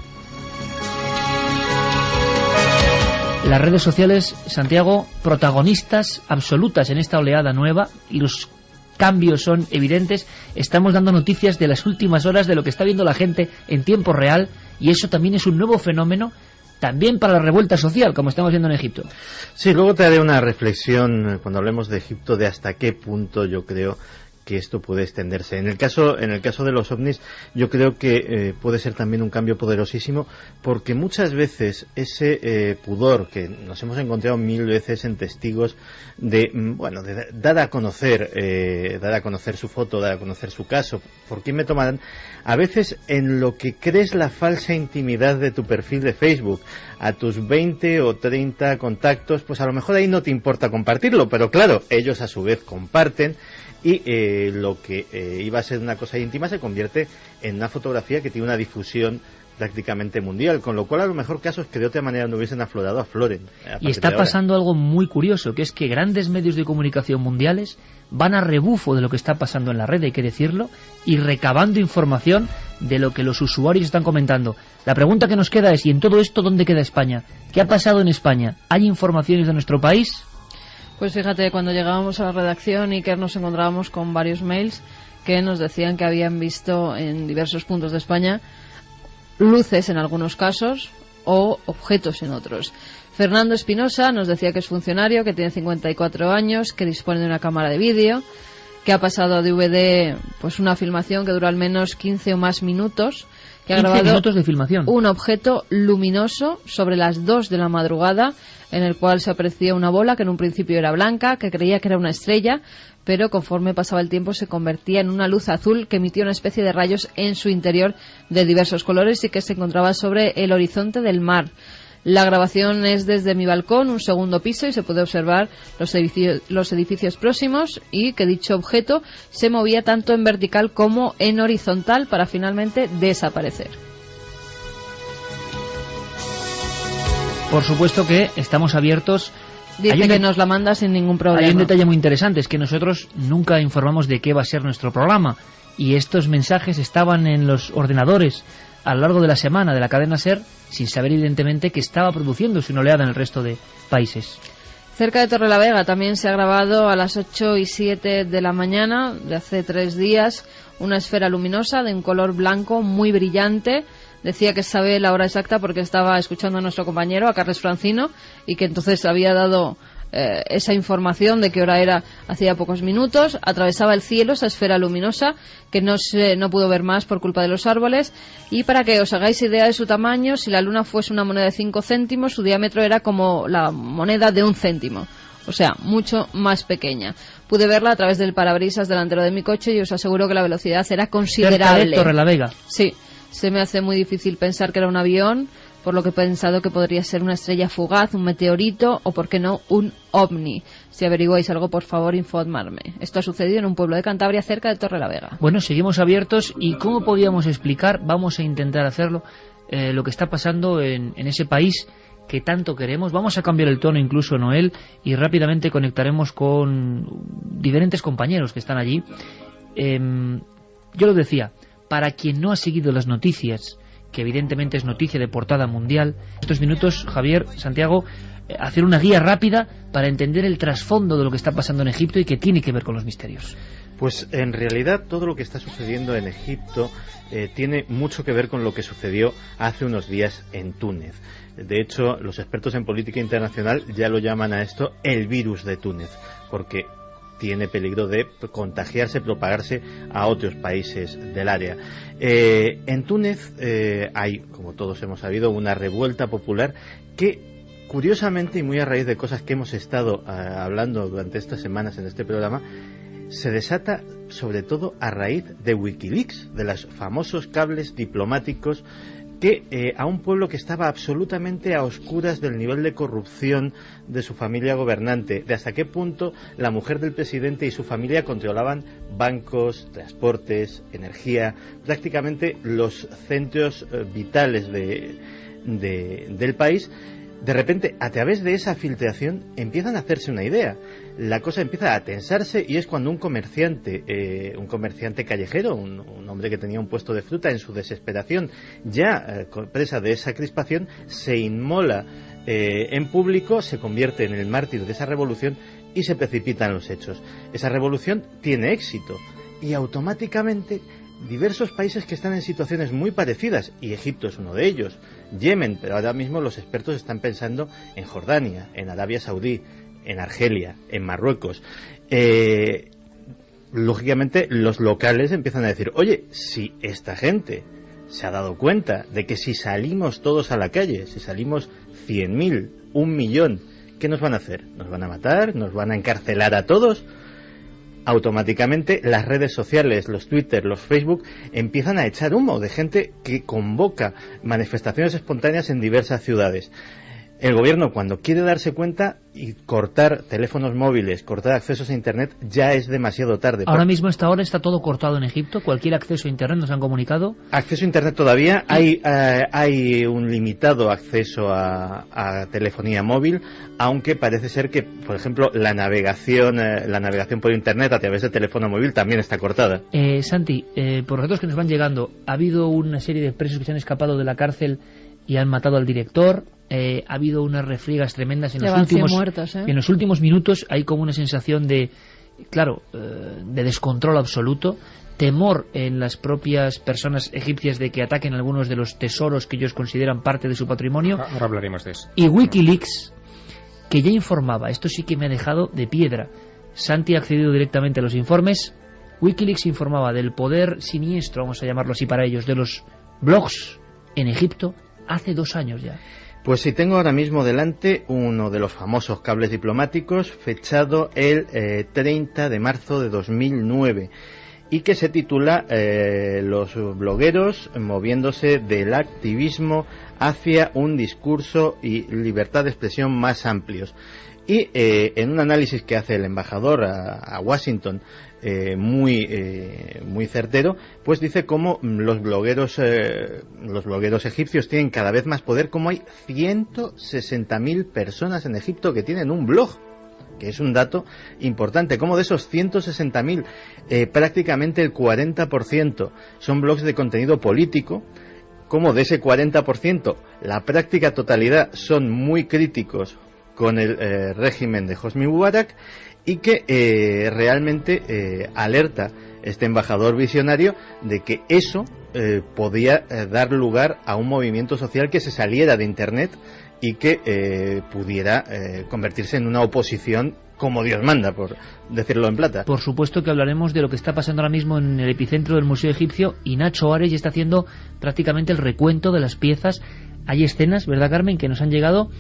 Las redes sociales, Santiago, protagonistas absolutas en esta oleada nueva, y los cambios son evidentes. Estamos dando noticias de las últimas horas de lo que está viendo la gente en tiempo real, y eso también es un nuevo fenómeno, también para la revuelta social, como estamos viendo en Egipto. Sí, luego te haré una reflexión cuando hablemos de Egipto de hasta qué punto yo creo que esto puede extenderse. En el caso de los ovnis, yo creo que puede ser también un cambio poderosísimo, porque muchas veces ese pudor que nos hemos encontrado 1000 veces en testigos de dar a conocer su foto, dar a conocer su caso, ¿por qué me tomarán? A veces en lo que crees la falsa intimidad de tu perfil de Facebook, a tus 20 o 30 contactos, pues a lo mejor ahí no te importa compartirlo, pero claro, ellos a su vez comparten, y lo que iba a ser una cosa íntima se convierte en una fotografía que tiene una difusión prácticamente mundial, con lo cual a lo mejor casos que de otra manera no hubiesen aflorado, afloren. Y está pasando algo muy curioso, que es que grandes medios de comunicación mundiales van a rebufo de lo que está pasando en la red, hay que decirlo, y recabando información de lo que los usuarios están comentando. La pregunta que nos queda es, ¿y en todo esto dónde queda España? ¿Qué ha pasado en España? ¿Hay informaciones de nuestro país? Pues fíjate, cuando llegábamos a la redacción, Iker, nos encontrábamos con varios mails que nos decían que habían visto en diversos puntos de España luces en algunos casos o objetos en otros. Fernando Espinosa nos decía que es funcionario, que tiene 54 años, que dispone de una cámara de vídeo, que ha pasado a DVD pues una filmación que dura al menos 15 o más minutos, que ha 15 grabado minutos de filmación. un objeto luminoso sobre las 2 de la madrugada, en el cual se aprecia una bola que en un principio era blanca, que creía que era una estrella, pero conforme pasaba el tiempo se convertía en una luz azul que emitía una especie de rayos en su interior de diversos colores y que se encontraba sobre el horizonte del mar. La grabación es desde mi balcón, un segundo piso, y se puede observar los edificios próximos, y que dicho objeto se movía tanto en vertical como en horizontal para finalmente desaparecer. Por supuesto que estamos abiertos. Dice que nos la manda sin ningún problema. Hay un detalle muy interesante, es que nosotros nunca informamos de qué va a ser nuestro programa, y estos mensajes estaban en los ordenadores a lo largo de la semana de la cadena SER, sin saber evidentemente que estaba produciéndose una oleada en el resto de países. Cerca de Torrelavega también se ha grabado a las 8:07 de la mañana de hace 3 días una esfera luminosa de un color blanco muy brillante. Decía que sabe la hora exacta porque estaba escuchando a nuestro compañero, a Carles Francino, y que entonces había dado esa información de qué hora era hacía pocos minutos. Atravesaba el cielo esa esfera luminosa que no pudo ver más por culpa de los árboles, y para que os hagáis idea de su tamaño, si la luna fuese una moneda de 5 céntimos, su diámetro era como la moneda de 1 céntimo, o sea, mucho más pequeña. Pude verla a través del parabrisas delantero de mi coche y os aseguro que la velocidad era considerable. Cerca de Torrelavega. Sí, se me hace muy difícil pensar que era un avión, por lo que he pensado que podría ser una estrella fugaz, un meteorito o, por qué no, un ovni. Si averiguáis algo, por favor, informarme. Esto ha sucedido en un pueblo de Cantabria cerca de Torrelavega. Bueno, seguimos abiertos, y ¿cómo podíamos explicar? Vamos a intentar hacerlo, lo que está pasando en ese país que tanto queremos. Vamos a cambiar el tono incluso, Noel, y rápidamente conectaremos con diferentes compañeros que están allí. Yo lo decía, para quien no ha seguido las noticias, que evidentemente es noticia de portada mundial, estos minutos, Javier, Santiago, hacer una guía rápida para entender el trasfondo de lo que está pasando en Egipto y que tiene que ver con los misterios. Pues en realidad todo lo que está sucediendo en Egipto tiene mucho que ver con lo que sucedió hace unos días en Túnez. De hecho, los expertos en política internacional ya lo llaman a esto el virus de Túnez, porque tiene peligro de contagiarse, propagarse a otros países del área. En Túnez hay, como todos hemos sabido, una revuelta popular que, curiosamente, y muy a raíz de cosas que hemos estado hablando durante estas semanas en este programa, se desata sobre todo a raíz de Wikileaks, de los famosos cables diplomáticos que a un pueblo que estaba absolutamente a oscuras del nivel de corrupción de su familia gobernante, de hasta qué punto la mujer del presidente y su familia controlaban bancos, transportes, energía, prácticamente los centros vitales del país. De repente, a través de esa filtración, empiezan a hacerse una idea. La cosa empieza a tensarse, y es cuando un comerciante callejero, un hombre que tenía un puesto de fruta, en su desesperación, ya presa de esa crispación, se inmola en público, se convierte en el mártir de esa revolución y se precipitan los hechos. Esa revolución tiene éxito y automáticamente diversos países que están en situaciones muy parecidas, y Egipto es uno de ellos, Yemen, pero ahora mismo los expertos están pensando en Jordania, en Arabia Saudí, en Argelia, en Marruecos. Lógicamente los locales empiezan a decir, oye, si esta gente se ha dado cuenta de que si salimos todos a la calle, si salimos 100.000, 1 millón, ¿qué nos van a hacer? ¿Nos van a matar? ¿Nos van a encarcelar a todos? Automáticamente las redes sociales, los Twitter, los Facebook, empiezan a echar humo de gente que convoca manifestaciones espontáneas en diversas ciudades. El gobierno, cuando quiere darse cuenta y cortar teléfonos móviles, cortar accesos a Internet, ya es demasiado tarde. Ahora mismo, a esta hora, está todo cortado en Egipto. Cualquier acceso a Internet, nos han comunicado. Acceso a Internet todavía. Hay un limitado acceso a telefonía móvil, aunque parece ser que, por ejemplo, la navegación por Internet a través de teléfono móvil también está cortada. Santi, por los datos que nos van llegando, ha habido una serie de presos que se han escapado de la cárcel y han matado al director. Ha habido unas refriegas tremendas en los últimos minutos. Hay como una sensación de descontrol absoluto, temor en las propias personas egipcias de que ataquen algunos de los tesoros que ellos consideran parte de su patrimonio. Ahora hablaremos de eso. Y Wikileaks, que ya informaba, esto sí que me ha dejado de piedra, Santi ha accedido directamente a los informes. Wikileaks informaba del poder siniestro, vamos a llamarlo así para ellos, de los blogs en Egipto hace 2 años ya. Pues sí, tengo ahora mismo delante uno de los famosos cables diplomáticos, fechado el 30 de marzo de 2009, y que se titula Los blogueros moviéndose del activismo hacia un discurso y libertad de expresión más amplios. Y en un análisis que hace el embajador a Washington, muy certero, pues dice cómo los blogueros egipcios tienen cada vez más poder, como hay 160.000 personas en Egipto que tienen un blog, que es un dato importante, como de esos 160.000, prácticamente el 40% son blogs de contenido político, como de ese 40%, la práctica totalidad son muy críticos con el régimen de Hosni Mubarak, y que realmente alerta este embajador visionario de que eso podía dar lugar a un movimiento social que se saliera de Internet y que pudiera convertirse en una oposición como Dios manda, por decirlo en plata. Por supuesto que hablaremos de lo que está pasando ahora mismo en el epicentro del Museo Egipcio, y Nacho Ares ya está haciendo prácticamente el recuento de las piezas. Hay escenas, ¿verdad, Carmen?, que nos han llegado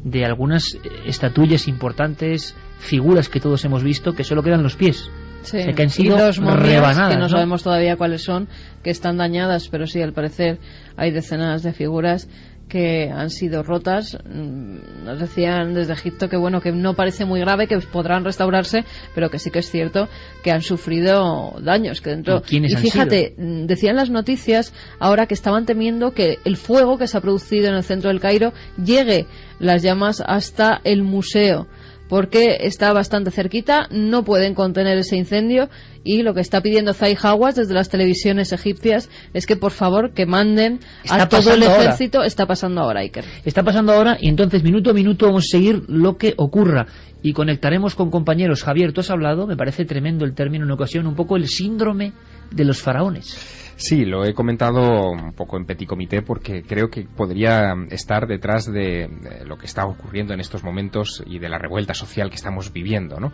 de algunas estatuillas importantes, figuras que todos hemos visto, que solo quedan los pies. Sí, o sea, que han sido y dos momias rebanadas, que no sabemos todavía cuáles son, que están dañadas, pero sí, al parecer hay decenas de figuras que han sido rotas. Nos decían desde Egipto que bueno, que no parece muy grave, que podrán restaurarse, pero que sí que es cierto que han sufrido daños, que dentro. ¿Quiénes y fíjate, han sido? Decían las noticias ahora que estaban temiendo que el fuego que se ha producido en el centro del Cairo llegue las llamas hasta el museo, porque está bastante cerquita, no pueden contener ese incendio, y lo que está pidiendo Zahi Hawass desde las televisiones egipcias es que por favor que manden a todo el ejército. Está pasando ahora, Iker. Está pasando ahora, y entonces minuto a minuto vamos a seguir lo que ocurra y conectaremos con compañeros. Javier, tú has hablado, me parece tremendo el término en ocasión, un poco el síndrome de los faraones. Sí, lo he comentado un poco en petit comité porque creo que podría estar detrás de lo que está ocurriendo en estos momentos y de la revuelta social que estamos viviendo, ¿no?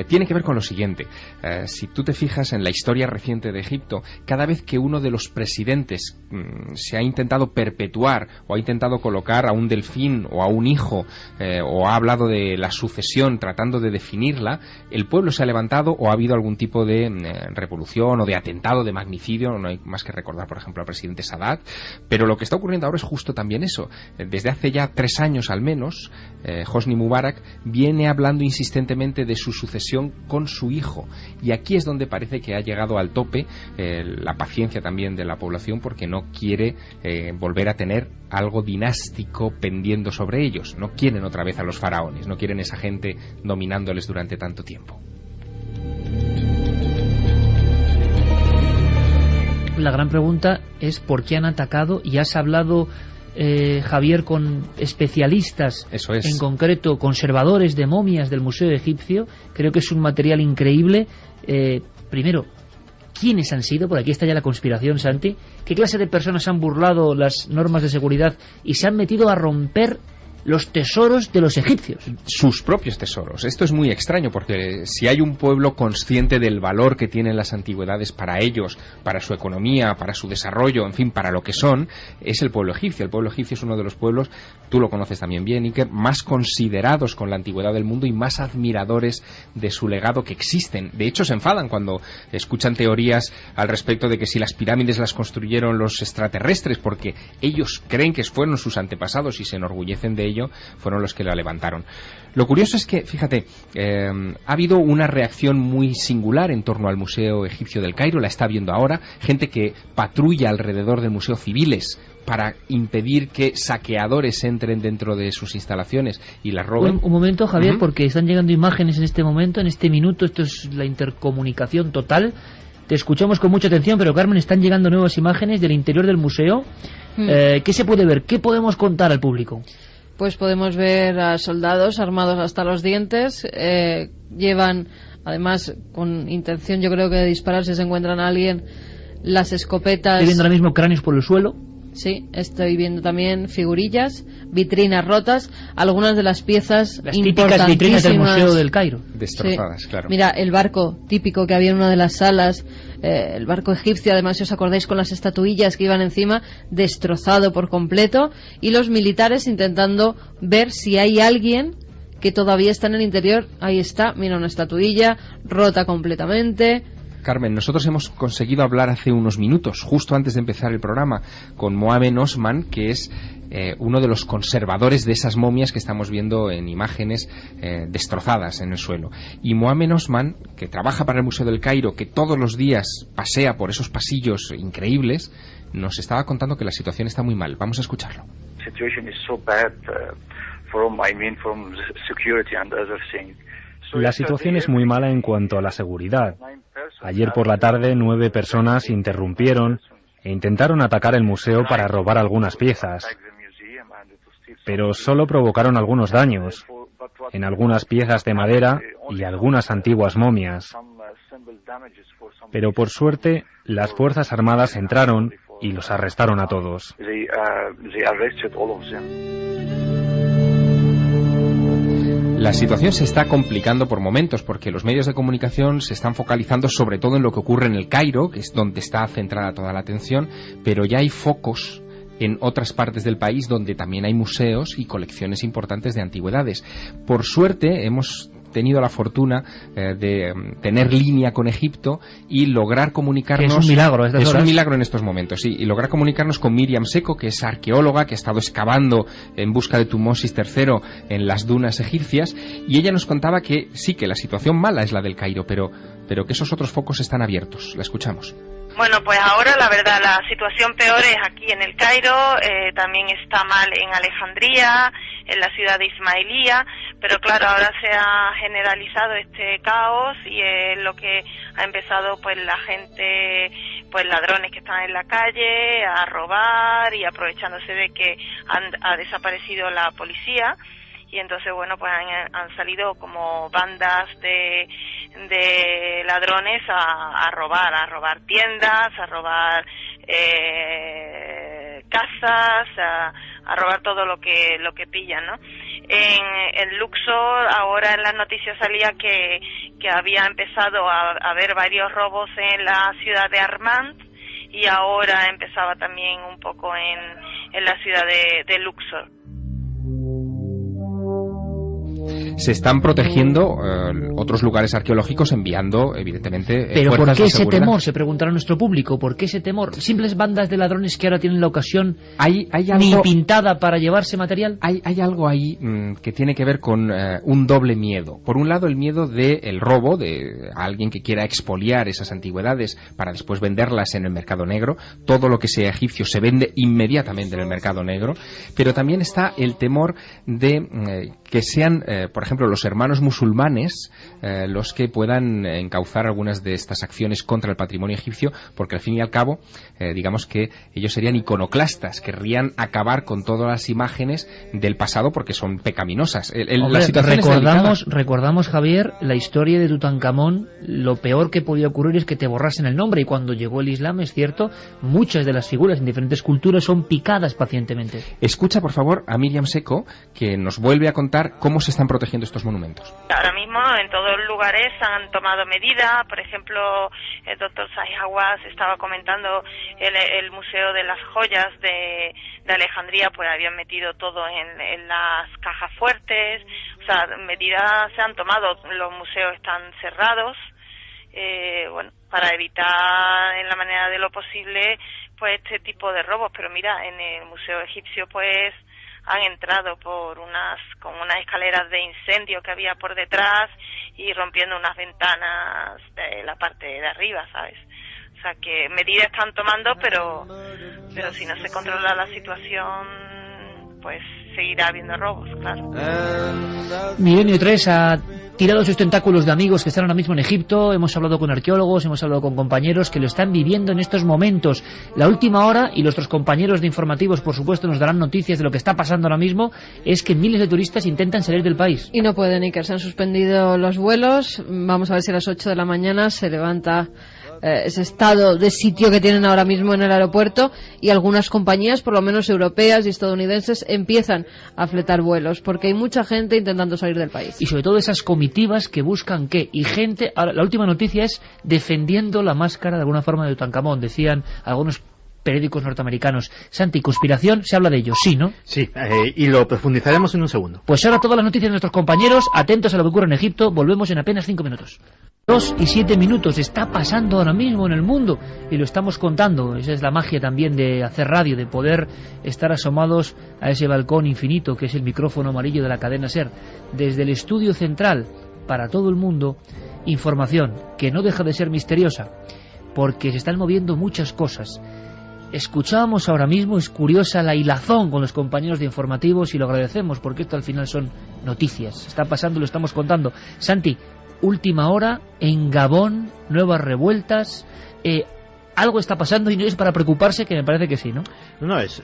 Tiene que ver con lo siguiente. Si tú te fijas en la historia reciente de Egipto, cada vez que uno de los presidentes se ha intentado perpetuar o ha intentado colocar a un delfín o a un hijo o ha hablado de la sucesión tratando de definirla, el pueblo se ha levantado o ha habido algún tipo de revolución o de atentado, de magnicidio. No hay más que recordar, por ejemplo, al presidente Sadat, pero lo que está ocurriendo ahora es justo también eso. Desde hace ya 3 años al menos, Hosni Mubarak viene hablando insistentemente de su sucesión con su hijo, y aquí es donde parece que ha llegado al tope la paciencia también de la población, porque no quiere volver a tener algo dinástico pendiendo sobre ellos. No quieren otra vez a los faraones, no quieren esa gente dominándoles durante tanto tiempo. La gran pregunta es por qué han atacado, y has hablado, Javier, con especialistas, eso es, en concreto conservadores de momias del Museo Egipcio. Creo que es un material increíble. Primero, ¿quiénes han sido? Por aquí está ya la conspiración, Santi. ¿Qué clase de personas han burlado las normas de seguridad y se han metido a romper los tesoros de los egipcios? Sus propios tesoros. Esto es muy extraño, porque si hay un pueblo consciente del valor que tienen las antigüedades para ellos, para su economía, para su desarrollo, en fin, para lo que son, es el pueblo egipcio. El pueblo egipcio es uno de los pueblos, tú lo conoces también bien, Iker, más considerados con la antigüedad del mundo y más admiradores de su legado que existen. De hecho, se enfadan cuando escuchan teorías al respecto de que si las pirámides las construyeron los extraterrestres, porque ellos creen que fueron sus antepasados y se enorgullecen de ello, fueron los que la levantaron. Lo curioso es que, fíjate, ha habido una reacción muy singular en torno al Museo Egipcio del Cairo. La está viendo ahora gente que patrulla alrededor del museo, civiles, para impedir que saqueadores entren dentro de sus instalaciones y las roben. Un momento, Javier, porque están llegando imágenes en este momento, en este minuto. Esto es la intercomunicación total. Te escuchamos con mucha atención, pero Carmen, están llegando nuevas imágenes del interior del museo. ¿Qué se puede ver? ¿Qué podemos contar al público? Pues podemos ver a soldados armados hasta los dientes. Llevan, además, con intención, yo creo que de disparar si se encuentran a alguien, las escopetas. Estoy viendo ahora mismo cráneos por el suelo. Sí, estoy viendo también figurillas, vitrinas rotas, algunas de las piezas las típicas vitrinas del Museo del Cairo. Destrozadas, sí. Claro. Mira, el barco típico que había en una de las salas, el barco egipcio, además, si os acordáis, con las estatuillas que iban encima, destrozado por completo, y los militares intentando ver si hay alguien que todavía está en el interior. Ahí está, mira, una estatuilla rota completamente. Carmen, nosotros hemos conseguido hablar hace unos minutos, justo antes de empezar el programa, con Mohamed Osman, que es uno de los conservadores de esas momias que estamos viendo en imágenes destrozadas en el suelo. Y Mohamed Osman, que trabaja para el Museo del Cairo, que todos los días pasea por esos pasillos increíbles, nos estaba contando que la situación está muy mal. Vamos a escucharlo. La situación es muy mala en cuanto a la seguridad. Ayer por la tarde 9 personas interrumpieron e intentaron atacar el museo para robar algunas piezas, pero solo provocaron algunos daños en algunas piezas de madera y algunas antiguas momias. Pero por suerte las Fuerzas Armadas entraron y los arrestaron a todos. La situación se está complicando por momentos porque los medios de comunicación se están focalizando sobre todo en lo que ocurre en el Cairo, que es donde está centrada toda la atención, pero ya hay focos en otras partes del país donde también hay museos y colecciones importantes de antigüedades. Por suerte hemos tenido la fortuna de tener línea con Egipto y lograr comunicarnos... Que es un milagro, es un milagro en estos momentos, sí, y lograr comunicarnos con Miriam Seco, que es arqueóloga, que ha estado excavando en busca de Tutmosis III en las dunas egipcias, y ella nos contaba que sí, que la situación mala es la del Cairo, pero que esos otros focos están abiertos. La escuchamos. Bueno, pues ahora la verdad la situación peor es aquí en el Cairo, también está mal en Alejandría, en la ciudad de Ismailía, pero claro, ahora se ha generalizado este caos y es lo que ha empezado pues la gente, pues ladrones que están en la calle a robar y aprovechándose de que ha desaparecido la policía. Y entonces, bueno, pues han salido como bandas de ladrones a robar tiendas, a robar casas, a robar todo lo que pillan, ¿no? En Luxor, ahora en las noticias salía que había empezado a haber varios robos en la ciudad de Armand y ahora empezaba también un poco en la ciudad de Luxor. Se están protegiendo otros lugares arqueológicos enviando, evidentemente, pero ¿por qué ese seguridad. temor? Se preguntará nuestro público. ¿Por qué ese temor? ¿Simples bandas de ladrones que ahora tienen la ocasión hay algo, ni pintada para llevarse material? Hay algo ahí que tiene que ver con un doble miedo. Por un lado, el miedo del robo, de alguien que quiera expoliar esas antigüedades para después venderlas en el mercado negro. Todo lo que sea egipcio se vende inmediatamente en el mercado negro. Pero también está el temor de que sean, por ejemplo, los hermanos musulmanes los que puedan encauzar algunas de estas acciones contra el patrimonio egipcio, porque al fin y al cabo, digamos que ellos serían iconoclastas, querrían acabar con todas las imágenes del pasado porque son pecaminosas. Hombre, recordamos, Javier, la historia de Tutankamón. Lo peor que podía ocurrir es que te borrasen el nombre, y cuando llegó el Islam, es cierto, muchas de las figuras en diferentes culturas son picadas pacientemente. Escucha, por favor, a Miriam Seco, que nos vuelve a contar cómo se están protegiendo estos monumentos. Ahora mismo en todos los lugares han tomado medidas. Por ejemplo, el doctor Zahi Hawass estaba comentando el Museo de las Joyas de Alejandría, pues habían metido todo en las cajas fuertes. O sea, medidas se han tomado. Los museos están cerrados, bueno, para evitar en la manera de lo posible pues este tipo de robos. Pero mira, en el Museo Egipcio pues han entrado con unas escaleras de incendio que había por detrás y rompiendo unas ventanas de la parte de arriba, ¿sabes? O sea que medidas están tomando, pero si no se controla la situación, pues seguirá habiendo robos, claro. Milenio 3 ha tirado sus tentáculos de amigos que están ahora mismo en Egipto. Hemos hablado con arqueólogos, hemos hablado con compañeros que lo están viviendo en estos momentos. La última hora, y nuestros compañeros de informativos, por supuesto, nos darán noticias de lo que está pasando ahora mismo, es que miles de turistas intentan salir del país. Y no pueden, y que se han suspendido los vuelos. Vamos a ver si a las 8 de la mañana se levanta ese estado de sitio que tienen ahora mismo en el aeropuerto, y algunas compañías, por lo menos europeas y estadounidenses, empiezan a fletar vuelos porque hay mucha gente intentando salir del país. Y sobre todo esas comitivas que buscan qué, y gente, ahora, la última noticia es defendiendo la máscara de alguna forma de Tutankamón, decían algunos periódicos norteamericanos. Santi, conspiración, se habla de ello, ¿sí, no? Sí, y lo profundizaremos en un segundo. Pues ahora todas las noticias de nuestros compañeros, atentos a lo que ocurre en Egipto, volvemos en apenas 5 minutos. 2 y 7 minutos, está pasando ahora mismo en el mundo y lo estamos contando. Esa es la magia también de hacer radio, de poder estar asomados a ese balcón infinito que es el micrófono amarillo de la cadena SER. Desde el estudio central, para todo el mundo, información que no deja de ser misteriosa, porque se están moviendo muchas cosas. Escuchábamos ahora mismo, es curiosa la hilazón con los compañeros de informativos y lo agradecemos porque esto al final son noticias. Está pasando, lo estamos contando. Santi, última hora en Gabón, nuevas revueltas, algo está pasando y no es para preocuparse, que me parece que sí, ¿no? No, es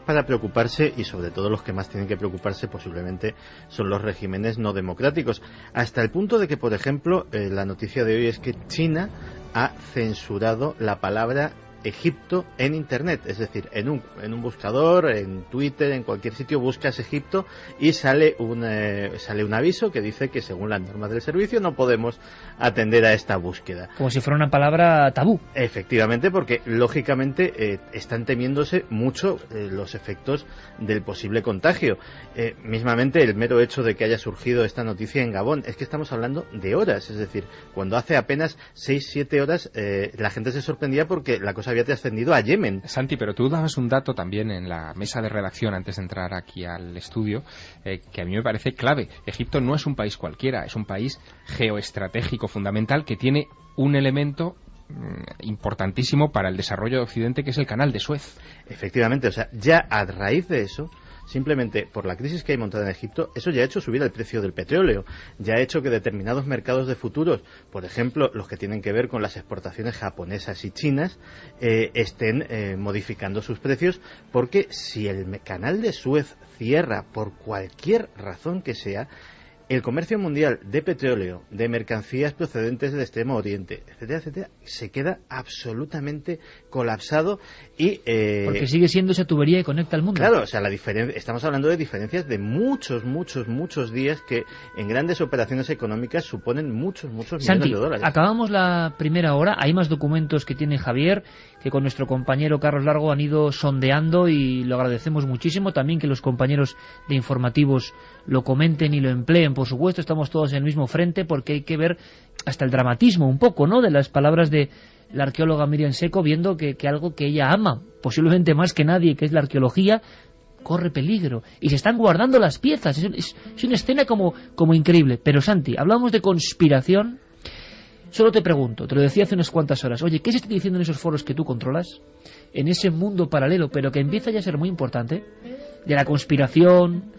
para preocuparse, y sobre todo los que más tienen que preocuparse posiblemente son los regímenes no democráticos, hasta el punto de que, por ejemplo, la noticia de hoy es que China ha censurado la palabra Egipto en Internet, es decir, en un buscador, en Twitter, en cualquier sitio buscas Egipto y sale un aviso que dice que según las normas del servicio no podemos atender a esta búsqueda. Como si fuera una palabra tabú. Efectivamente, porque lógicamente están temiéndose mucho los efectos del posible contagio. Mismamente el mero hecho de que haya surgido esta noticia en Gabón, es que estamos hablando de horas, es decir, cuando hace apenas 6-7 horas la gente se sorprendía porque la cosa había trascendido a Yemen. Santi, pero tú dabas un dato también en la mesa de redacción antes de entrar aquí al estudio que a mí me parece clave. Egipto no es un país cualquiera, es un país geoestratégico fundamental que tiene un elemento importantísimo para el desarrollo de Occidente, que es el canal de Suez. Efectivamente, o sea, ya a raíz de eso, simplemente por la crisis que hay montada en Egipto, eso ya ha hecho subir el precio del petróleo, ya ha hecho que determinados mercados de futuros, por ejemplo, los que tienen que ver con las exportaciones japonesas y chinas, estén modificando sus precios, porque si el canal de Suez cierra por cualquier razón que sea, el comercio mundial de petróleo, de mercancías procedentes del Extremo Oriente, etcétera, etcétera, se queda absolutamente colapsado y... porque sigue siendo esa tubería que conecta al mundo. Claro, o sea, estamos hablando de diferencias de muchos días que en grandes operaciones económicas suponen muchos Santi, millones de dólares. Acabamos la primera hora, hay más documentos que tiene Javier, que con nuestro compañero Carlos Largo han ido sondeando y lo agradecemos muchísimo. También que los compañeros de informativos lo comenten y lo empleen, por supuesto, estamos todos en el mismo frente porque hay que ver hasta el dramatismo un poco, ¿no?, de las palabras de la arqueóloga Miriam Seco, viendo que algo que ella ama, posiblemente más que nadie, que es la arqueología, corre peligro y se están guardando las piezas. Es una escena como increíble. Pero Santi, hablamos de conspiración. Solo te pregunto, te lo decía hace unas cuantas horas, oye, ¿qué se está diciendo en esos foros que tú controlas? En ese mundo paralelo, pero que empieza ya a ser muy importante, de la conspiración,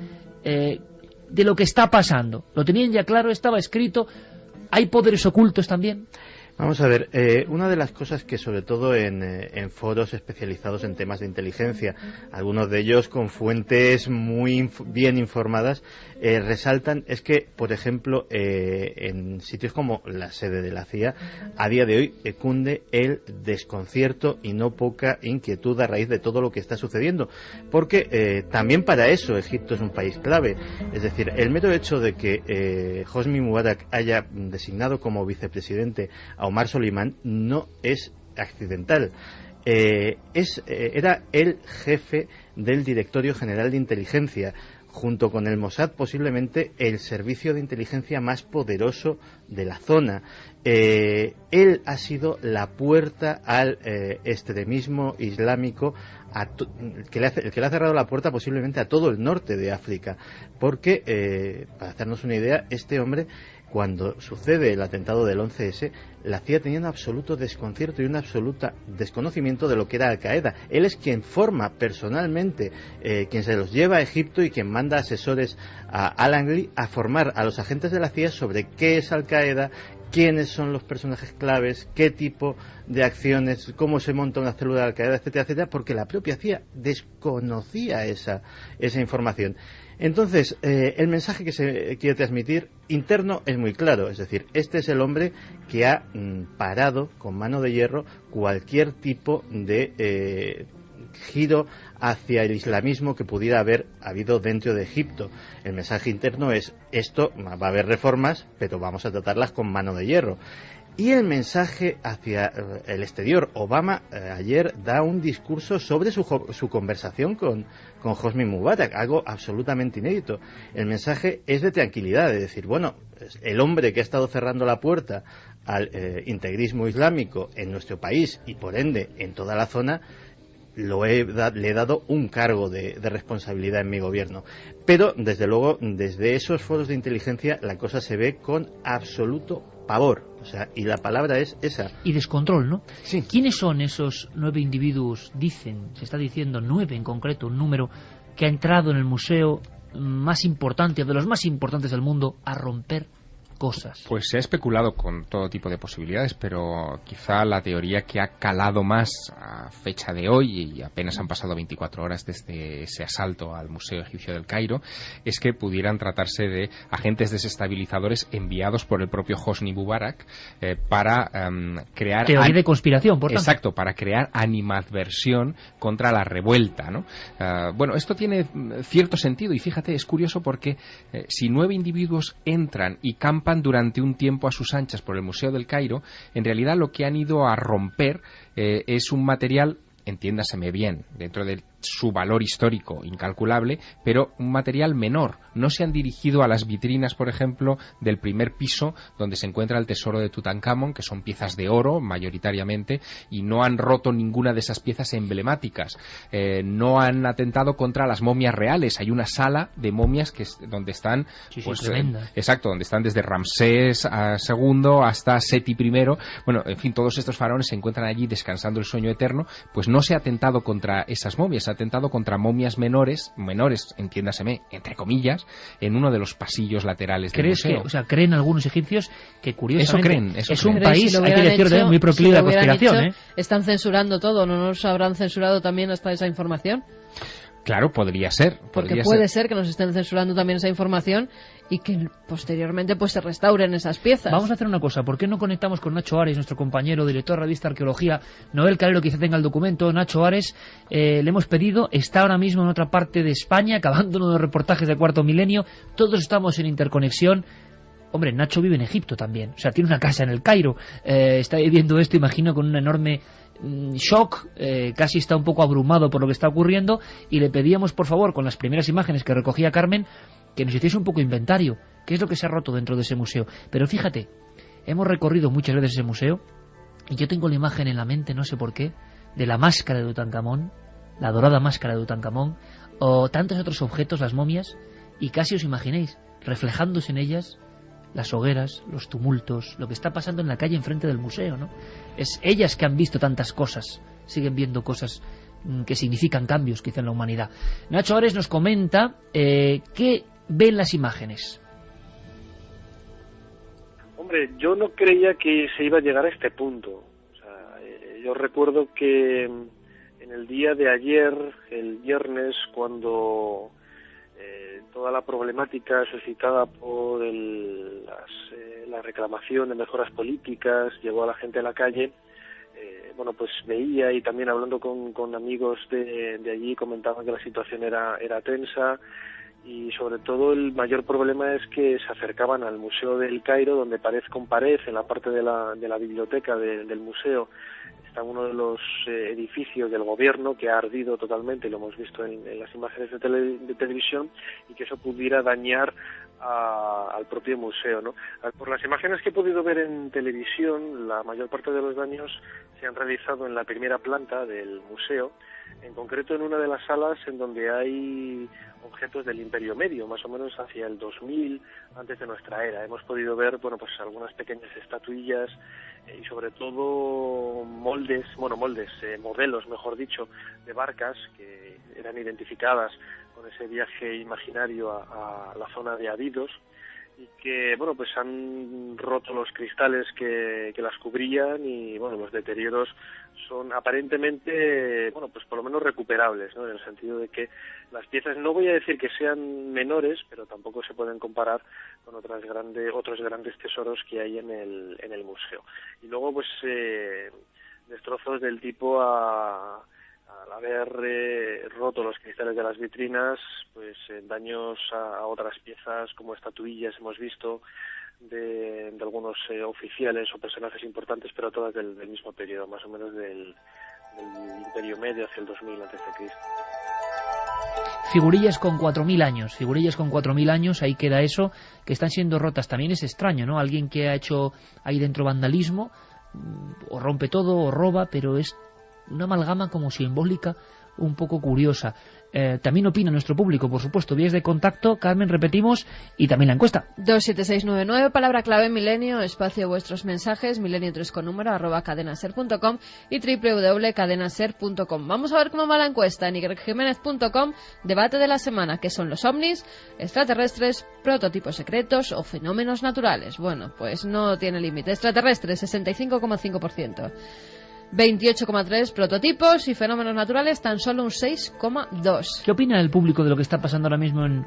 de lo que está pasando. ¿Lo tenían ya claro? ¿Estaba escrito? ¿Hay poderes ocultos también? Vamos a ver, una de las cosas que sobre todo en foros especializados en temas de inteligencia, algunos de ellos con fuentes muy bien informadas, resaltan es que, por ejemplo, en sitios como la sede de la CIA, a día de hoy cunde el desconcierto y no poca inquietud a raíz de todo lo que está sucediendo, porque también para eso Egipto es un país clave. Es decir, el mero hecho de que Hosni Mubarak haya designado como vicepresidente a Omar Solimán no es accidental. Era el jefe del Directorio General de Inteligencia, junto con el Mossad, posiblemente el servicio de inteligencia más poderoso de la zona. Él ha sido la puerta al extremismo islámico, el que le ha cerrado la puerta posiblemente a todo el norte de África, porque, para hacernos una idea, este hombre, cuando sucede el atentado del 11S, la CIA tenía un absoluto desconcierto y un absoluto desconocimiento de lo que era Al-Qaeda. Él es quien forma personalmente, quien se los lleva a Egipto y quien manda asesores a Al-Angli a formar a los agentes de la CIA sobre qué es Al-Qaeda, quiénes son los personajes claves, qué tipo de acciones, cómo se monta una célula de Al-Qaeda, etcétera, etcétera, porque la propia CIA desconocía esa información. Entonces, el mensaje que se quiere transmitir interno es muy claro, es decir, este es el hombre que ha parado con mano de hierro cualquier tipo de giro hacia el islamismo que pudiera haber habido dentro de Egipto. El mensaje interno es: esto, va a haber reformas, pero vamos a tratarlas con mano de hierro. Y el mensaje hacia el exterior: Obama ayer da un discurso sobre su conversación con Hosni Mubarak, algo absolutamente inédito. El mensaje es de tranquilidad, de decir, bueno, el hombre que ha estado cerrando la puerta al integrismo islámico en nuestro país y por ende en toda la zona, le he dado un cargo de responsabilidad en mi gobierno. Pero, desde luego, desde esos foros de inteligencia la cosa se ve con absoluto pavor. O sea, y la palabra es esa. Y descontrol, ¿no? Sí. ¿Quiénes son esos 9 individuos? Se está diciendo 9 en concreto, un número que ha entrado en el museo más importante, de los más importantes del mundo, a romper cosas? Pues se ha especulado con todo tipo de posibilidades, pero quizá la teoría que ha calado más a fecha de hoy, y apenas han pasado 24 horas desde ese asalto al Museo Egipcio del Cairo, es que pudieran tratarse de agentes desestabilizadores enviados por el propio Hosni Mubarak para crear... Teoría de conspiración, por tanto. Exacto, para crear animadversión contra la revuelta, ¿no? Bueno, esto tiene cierto sentido, y fíjate, es curioso porque si 9 individuos entran y campan durante un tiempo a sus anchas por el Museo del Cairo, en realidad lo que han ido a romper es un material, entiéndaseme bien, dentro de su valor histórico incalculable, pero un material menor. No se han dirigido a las vitrinas, por ejemplo, del primer piso donde se encuentra el tesoro de Tutankamón, que son piezas de oro mayoritariamente, y no han roto ninguna de esas piezas emblemáticas. No han atentado contra las momias reales. Hay una sala de momias donde están, exacto, donde están desde Ramsés II hasta Seti I. Bueno, en fin, todos estos faraones se encuentran allí descansando el sueño eterno. Pues no se ha atentado contra esas momias, ha atentado contra momias menores, entiéndaseme, entre comillas, en uno de los pasillos laterales del museo. ¿Creen algunos egipcios que curiosamente es un país, hay que decirlo, muy proclive a la conspiración? Están censurando todo, ¿no nos habrán censurado también hasta esa información? Claro, podría ser. Porque puede ser que nos estén censurando también esa información y que posteriormente pues se restauren esas piezas. Vamos a hacer una cosa, ¿por qué no conectamos con Nacho Ares, nuestro compañero, director de la revista Arqueología? Noel Calero quizá tenga el documento. Nacho Ares, le hemos pedido, está ahora mismo en otra parte de España, acabando uno de los reportajes de Cuarto Milenio, todos estamos en interconexión. Hombre, Nacho vive en Egipto también, o sea, tiene una casa en el Cairo, está viviendo esto, imagino, con un enorme shock, casi está un poco abrumado por lo que está ocurriendo, y le pedíamos, por favor, con las primeras imágenes que recogía Carmen, que nos hiciese un poco inventario, qué es lo que se ha roto dentro de ese museo. Pero fíjate, hemos recorrido muchas veces ese museo, y yo tengo la imagen en la mente, no sé por qué, de la máscara de Tutankamón, la dorada máscara de Tutankamón, o tantos otros objetos, las momias, y casi os imaginéis, reflejándose en ellas las hogueras, los tumultos, lo que está pasando en la calle enfrente del museo, ¿no? Es ellas que han visto tantas cosas, siguen viendo cosas que significan cambios quizá en la humanidad. Nacho Ares nos comenta qué ven las imágenes. Hombre, yo no creía que se iba a llegar a este punto. O sea, yo recuerdo que en el día de ayer, el viernes, cuando toda la problemática suscitada por la reclamación de mejoras políticas llevó a la gente a la calle, bueno, pues veía, y también hablando con amigos de allí, comentaban que la situación era tensa, y sobre todo el mayor problema es que se acercaban al Museo del Cairo, donde pared con pared, en la parte de la biblioteca del museo, está uno de los edificios del gobierno que ha ardido totalmente, y lo hemos visto en las imágenes de televisión, y que eso pudiera dañar al propio museo, ¿no? Por las imágenes que he podido ver en televisión, la mayor parte de los daños se han realizado en la primera planta del museo, en concreto en una de las salas en donde hay objetos del Imperio Medio, más o menos hacia el 2000 antes de nuestra era. Hemos podido ver, bueno, pues algunas pequeñas estatuillas y sobre todo modelos, mejor dicho, de barcas que eran identificadas con ese viaje imaginario a la zona de Abidos. y que, bueno, pues han roto los cristales que las cubrían y, bueno, los deterioros son aparentemente, bueno, pues por lo menos recuperables, ¿no? En el sentido de que las piezas, no voy a decir que sean menores, pero tampoco se pueden comparar con otros grandes tesoros que hay en el museo. Y luego, pues, destrozos del tipo al haber roto los cristales de las vitrinas, pues daños a otras piezas como estatuillas hemos visto de algunos oficiales o personajes importantes, pero todas del mismo periodo, más o menos del Imperio Medio hacia el 2000 a.C. Figurillas con 4.000 años, ahí queda eso, que están siendo rotas. También es extraño, ¿no? Alguien que ha hecho ahí dentro vandalismo, o rompe todo o roba, pero es una amalgama como simbólica un poco curiosa. También opina nuestro público, por supuesto, vías de contacto, Carmen, repetimos, y también la encuesta. 27699, palabra clave Milenio, espacio vuestros mensajes, milenio3 con número, @cadenaser.com y www.cadenaser.com. Vamos a ver cómo va la encuesta en ikerjiménez.com. Debate de la semana: ¿qué son los ovnis, extraterrestres, prototipos secretos o fenómenos naturales? Bueno, pues no tiene límite. Extraterrestres, 65,5%. 28,3 prototipos y fenómenos naturales, tan solo un 6,2. ¿Qué opina el público de lo que está pasando ahora mismo en,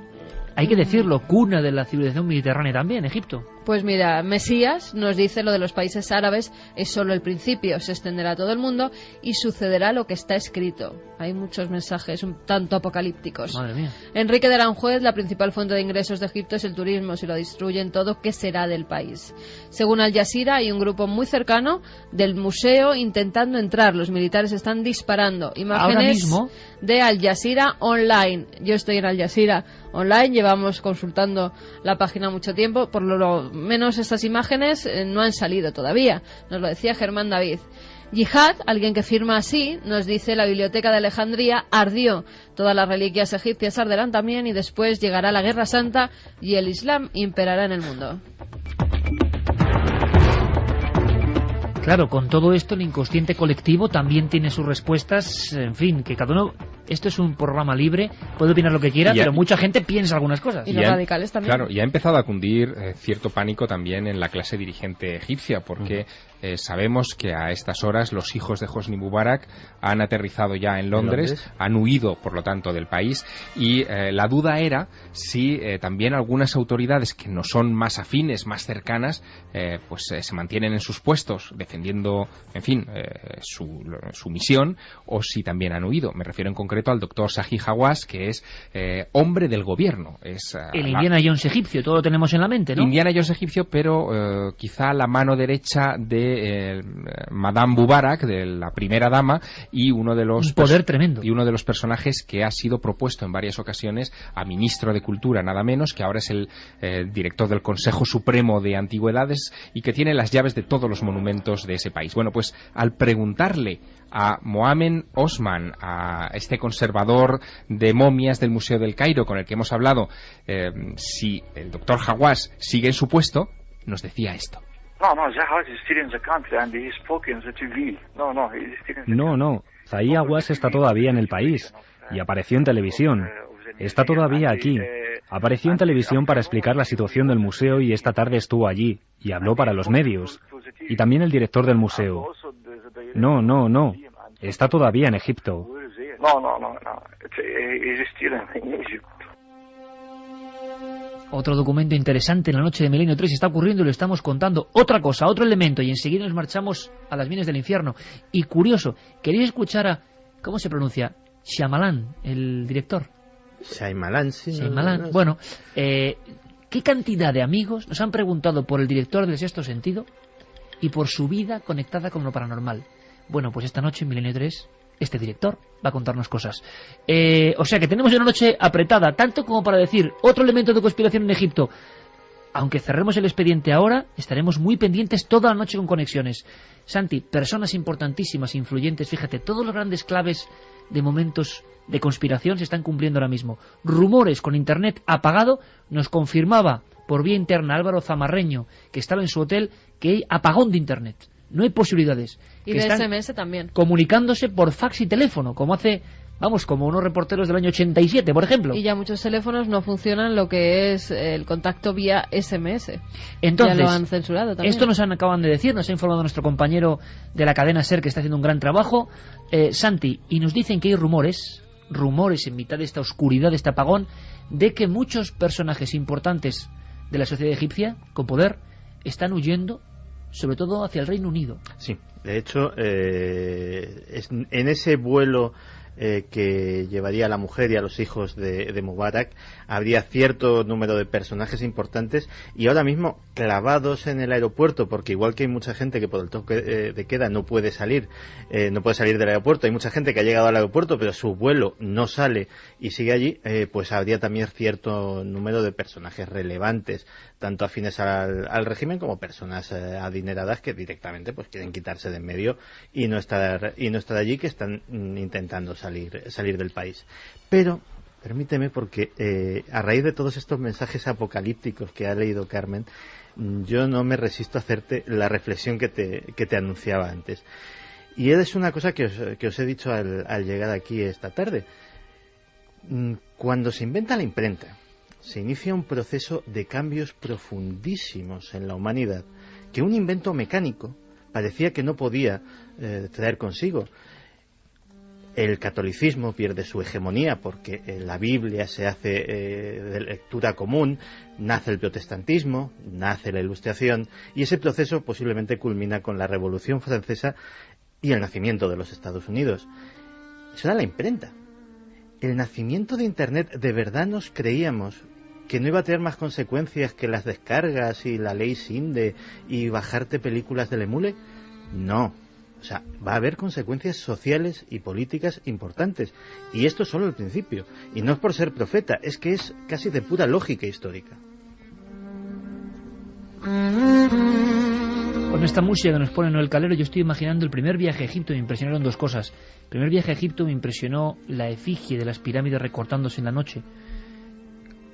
hay que decirlo, cuna de la civilización mediterránea también, Egipto? Pues mira, Mesías nos dice lo de los países árabes es solo el principio, se extenderá a todo el mundo y sucederá lo que está escrito. Hay muchos mensajes un tanto apocalípticos. Madre mía. Enrique de Aranjuez, la principal fuente de ingresos de Egipto es el turismo. Si lo destruyen todo, ¿qué será del país? Según Al Jazeera, hay un grupo muy cercano del museo intentando entrar. Los militares están disparando. Imágenes de Al Jazeera Online. Yo estoy en Al Jazeera Online, llevamos consultando la página mucho tiempo, por lo menos estas imágenes no han salido todavía. Nos lo decía Germán David. Yihad, alguien que firma así, nos dice: la biblioteca de Alejandría ardió. Todas las reliquias egipcias arderán también y después llegará la Guerra Santa y el Islam imperará en el mundo. Claro, con todo esto el inconsciente colectivo también tiene sus respuestas, en fin, que cada uno... Esto es un programa libre, puede opinar lo que quiera, pero mucha gente piensa algunas cosas. Y los radicales también. Claro, y ha empezado a cundir cierto pánico también en la clase dirigente egipcia, porque sabemos que a estas horas los hijos de Hosni Mubarak han aterrizado ya en Londres, han huido, por lo tanto, del país, y la duda era si también algunas autoridades que no son más afines, más cercanas, se mantienen en sus puestos, defendiendo, en fin, su misión, o si también han huido. Me refiero en concreto al doctor Zahi Hawass, que es hombre del gobierno. Es el Indiana Jones egipcio, todo lo tenemos en la mente, ¿no? Indiana Jones egipcio, pero quizá la mano derecha de Madame Mubarak, de la primera dama, y uno de los... Un poder tremendo. Y uno de los personajes que ha sido propuesto en varias ocasiones a ministro de Cultura, nada menos, que ahora es el director del Consejo Supremo de Antigüedades y que tiene las llaves de todos los monumentos de ese país. Bueno, pues al preguntarle a Mohamed Osman, a este conservador de momias del Museo del Cairo con el que hemos hablado, si el doctor Hawass sigue en su puesto, nos decía esto. No, Zahi Hawass está todavía en el país y apareció en televisión. Está todavía aquí. Apareció en televisión para explicar la situación del museo y esta tarde estuvo allí y habló para los medios. Y también el director del museo. No. Está todavía en Egipto. Otro documento interesante en la noche de Milenio 3 está ocurriendo y lo estamos contando. Otra cosa, otro elemento, y enseguida nos marchamos a las minas del infierno. Y curioso, ¿queréis escuchar a... ¿cómo se pronuncia? Shyamalan, el director. Shyamalan, sí. Shyamalan. Bueno, ¿qué cantidad de amigos nos han preguntado por el director del Sexto Sentido y por su vida conectada con lo paranormal? Bueno, pues esta noche en Milenio 3, este director va a contarnos cosas. O sea que tenemos una noche apretada, tanto como para decir otro elemento de conspiración en Egipto. Aunque cerremos el expediente ahora, estaremos muy pendientes toda la noche con conexiones. Santi, personas importantísimas, influyentes, fíjate, todos los grandes claves de momentos de conspiración se están cumpliendo ahora mismo. Rumores con internet apagado, nos confirmaba por vía interna Álvaro Zamarreño, que estaba en su hotel, que hay apagón de internet. No hay posibilidades. Y de SMS también. Comunicándose por fax y teléfono, como hace Vamos, como unos reporteros del año 87, por ejemplo. Y ya muchos teléfonos no funcionan lo que es el contacto vía SMS. Entonces, ya lo han censurado también. Esto acaban de decir, nos ha informado nuestro compañero de la cadena SER, que está haciendo un gran trabajo, Santi, y nos dicen que hay rumores en mitad de esta oscuridad, de este apagón, de que muchos personajes importantes de la sociedad egipcia, con poder, están huyendo, sobre todo hacia el Reino Unido. Sí, de hecho, en ese vuelo que llevaría a la mujer y a los hijos de Mubarak, habría cierto número de personajes importantes, y ahora mismo clavados en el aeropuerto, porque igual que hay mucha gente que por el toque de queda no puede salir del aeropuerto, hay mucha gente que ha llegado al aeropuerto pero su vuelo no sale y sigue allí, pues habría también cierto número de personajes relevantes, tanto afines al régimen como personas adineradas que directamente pues quieren quitarse de en medio y no estar allí, que están intentando salir del país. Pero permíteme, porque a raíz de todos estos mensajes apocalípticos que ha leído Carmen, yo no me resisto a hacerte la reflexión que te anunciaba antes. Y es una cosa que os he dicho al llegar aquí esta tarde. Cuando se inventa la imprenta, se inicia un proceso de cambios profundísimos en la humanidad que un invento mecánico parecía que no podía traer consigo. El catolicismo pierde su hegemonía porque la Biblia se hace de lectura común, nace el protestantismo, nace la Ilustración, y ese proceso posiblemente culmina con la Revolución Francesa y el nacimiento de los Estados Unidos. Eso era la imprenta. El nacimiento de Internet, ¿de verdad nos creíamos que no iba a tener más consecuencias que las descargas y la ley Sinde y bajarte películas del emule? No. O sea, va a haber consecuencias sociales y políticas importantes. Y esto es solo el principio. Y no es por ser profeta, es que es casi de pura lógica histórica. Con esta música que nos pone Noel Calero, yo estoy imaginando el primer viaje a Egipto. Me impresionaron dos cosas. El primer viaje a Egipto me impresionó la efigie de las pirámides recortándose en la noche.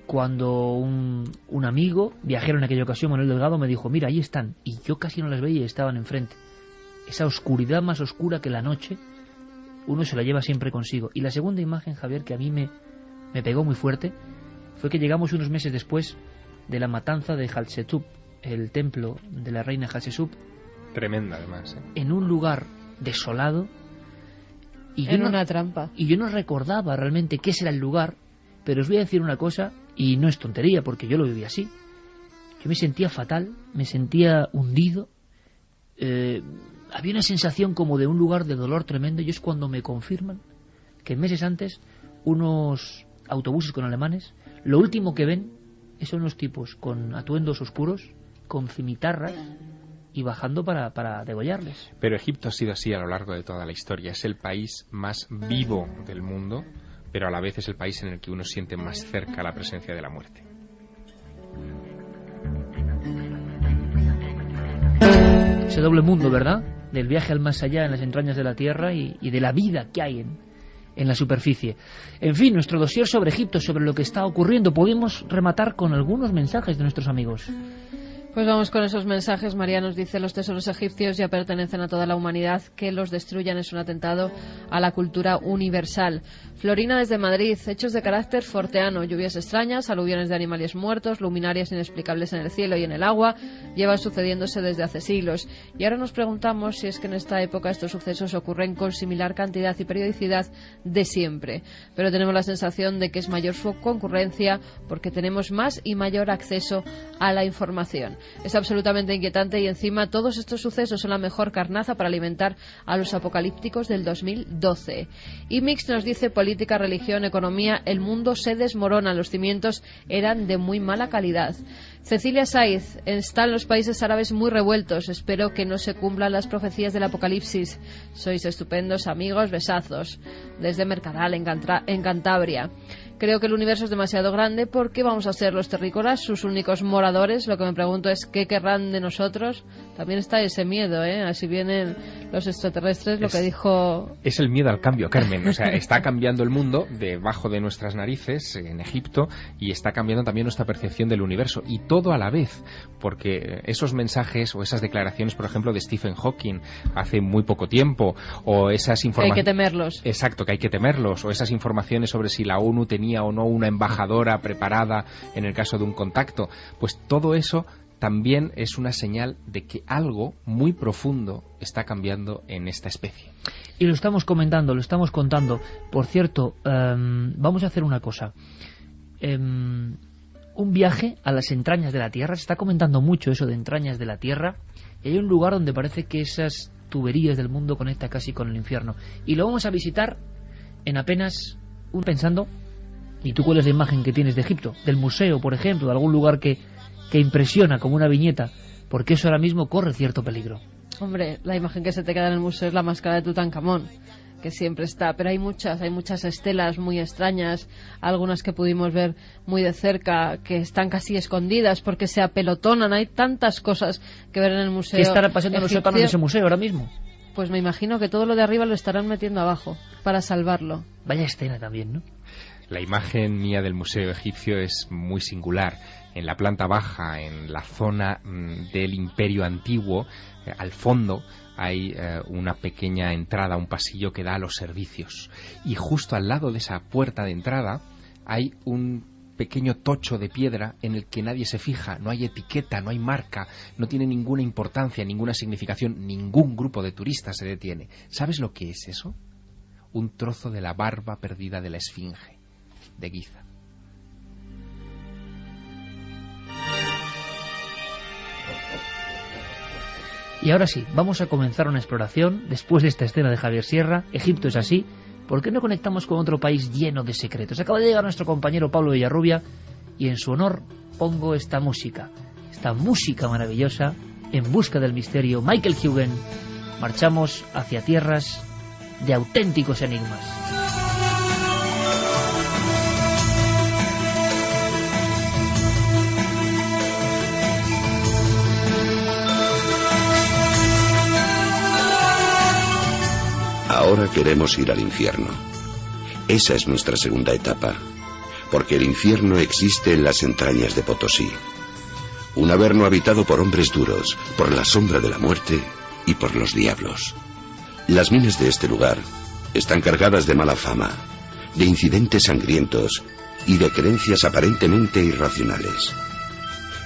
Cuando un amigo, viajero en aquella ocasión, Manuel Delgado, me dijo, mira, ahí están. Y yo casi no las veía y estaban enfrente. Esa oscuridad más oscura que la noche, uno se la lleva siempre consigo. Y la segunda imagen, Javier, que a mí me pegó muy fuerte, fue que llegamos unos meses después de la matanza de Hatshepsut, el templo de la reina Hatshepsut. Tremenda, además. En un lugar desolado. Y en una trampa. Y yo no recordaba realmente qué era el lugar, pero os voy a decir una cosa, y no es tontería, porque yo lo viví así. Yo me sentía fatal, me sentía hundido. Había una sensación como de un lugar de dolor tremendo, y es cuando me confirman que meses antes unos autobuses con alemanes, lo último que ven son unos tipos con atuendos oscuros, con cimitarras y bajando para degollarles. Pero Egipto ha sido así a lo largo de toda la historia. Es el país más vivo del mundo, pero a la vez es el país en el que uno siente más cerca la presencia de la muerte. Ese doble mundo, ¿verdad? Del viaje al más allá en las entrañas de la tierra y de la vida que hay en la superficie. En fin, nuestro dossier sobre Egipto, sobre lo que está ocurriendo. Podemos rematar con algunos mensajes de nuestros amigos. Pues vamos con esos mensajes. María nos dice: los tesoros egipcios ya pertenecen a toda la humanidad. Que los destruyan es un atentado a la cultura universal. Florina desde Madrid: hechos de carácter forteano, lluvias extrañas, aluviones de animales muertos, luminarias inexplicables en el cielo y en el agua, llevan sucediéndose desde hace siglos. Y ahora nos preguntamos si es que en esta época estos sucesos ocurren con similar cantidad y periodicidad de siempre. Pero tenemos la sensación de que es mayor su concurrencia porque tenemos más y mayor acceso a la información. Es absolutamente inquietante y encima todos estos sucesos son la mejor carnaza para alimentar a los apocalípticos del 2012. Y Mix nos dice: política, religión, economía, el mundo se desmorona, los cimientos eran de muy mala calidad. Cecilia Saiz: están los países árabes muy revueltos, espero que no se cumplan las profecías del apocalipsis. Sois estupendos amigos, besazos. Desde Mercadal, en Cantabria. Creo que el universo es demasiado grande porque vamos a ser los terrícolas sus únicos moradores. Lo que me pregunto es ¿qué querrán de nosotros? También está ese miedo, así vienen los extraterrestres, lo que dijo... Es el miedo al cambio, Carmen. O sea, está cambiando el mundo debajo de nuestras narices en Egipto y está cambiando también nuestra percepción del universo. Y todo a la vez, porque esos mensajes o esas declaraciones, por ejemplo, de Stephen Hawking hace muy poco tiempo, o esas informaciones... Hay que temerlos. Exacto, que hay que temerlos, o esas informaciones sobre si la ONU tenía o no una embajadora preparada en el caso de un contacto, pues todo eso también es una señal de que algo muy profundo está cambiando en esta especie. Y lo estamos comentando, lo estamos contando. Por cierto, vamos a hacer una cosa. Un viaje a las entrañas de la Tierra. Se está comentando mucho eso de entrañas de la Tierra. Y hay un lugar donde parece que esas tuberías del mundo conectan casi con el infierno. Y lo vamos a visitar en apenas pensando. ¿Y tú cuál es la imagen que tienes de Egipto? Del museo, por ejemplo, de algún lugar que impresiona como una viñeta, porque eso ahora mismo corre cierto peligro. Hombre, la imagen que se te queda en el museo es la máscara de Tutankamón, que siempre está, pero hay muchas estelas muy extrañas, algunas que pudimos ver muy de cerca, que están casi escondidas porque se apelotonan. Hay tantas cosas que ver en el museo. ¿Qué estará pasando en los sótanos de ese museo ahora mismo? Pues me imagino que todo lo de arriba lo estarán metiendo abajo para salvarlo. Vaya escena también, ¿no? La imagen mía del museo egipcio es muy singular. En la planta baja, en la zona del Imperio Antiguo, al fondo hay una pequeña entrada, un pasillo que da a los servicios. Y justo al lado de esa puerta de entrada hay un pequeño tocho de piedra en el que nadie se fija, no hay etiqueta, no hay marca, no tiene ninguna importancia, ninguna significación, ningún grupo de turistas se detiene. ¿Sabes lo que es eso? Un trozo de la barba perdida de la Esfinge, de Giza. Y ahora sí, vamos a comenzar una exploración después de esta escena de Javier Sierra. Egipto es así. ¿Por qué no conectamos con otro país lleno de secretos? Acaba de llegar nuestro compañero Pablo Villarrubia y en su honor pongo esta música maravillosa, En busca del misterio, Michael Huguen. Marchamos hacia tierras de auténticos enigmas. Ahora queremos ir al infierno. Esa es nuestra segunda etapa, porque el infierno existe en las entrañas de Potosí. Un averno habitado por hombres duros, por la sombra de la muerte y por los diablos. Las minas de este lugar están cargadas de mala fama, de incidentes sangrientos y de creencias aparentemente irracionales.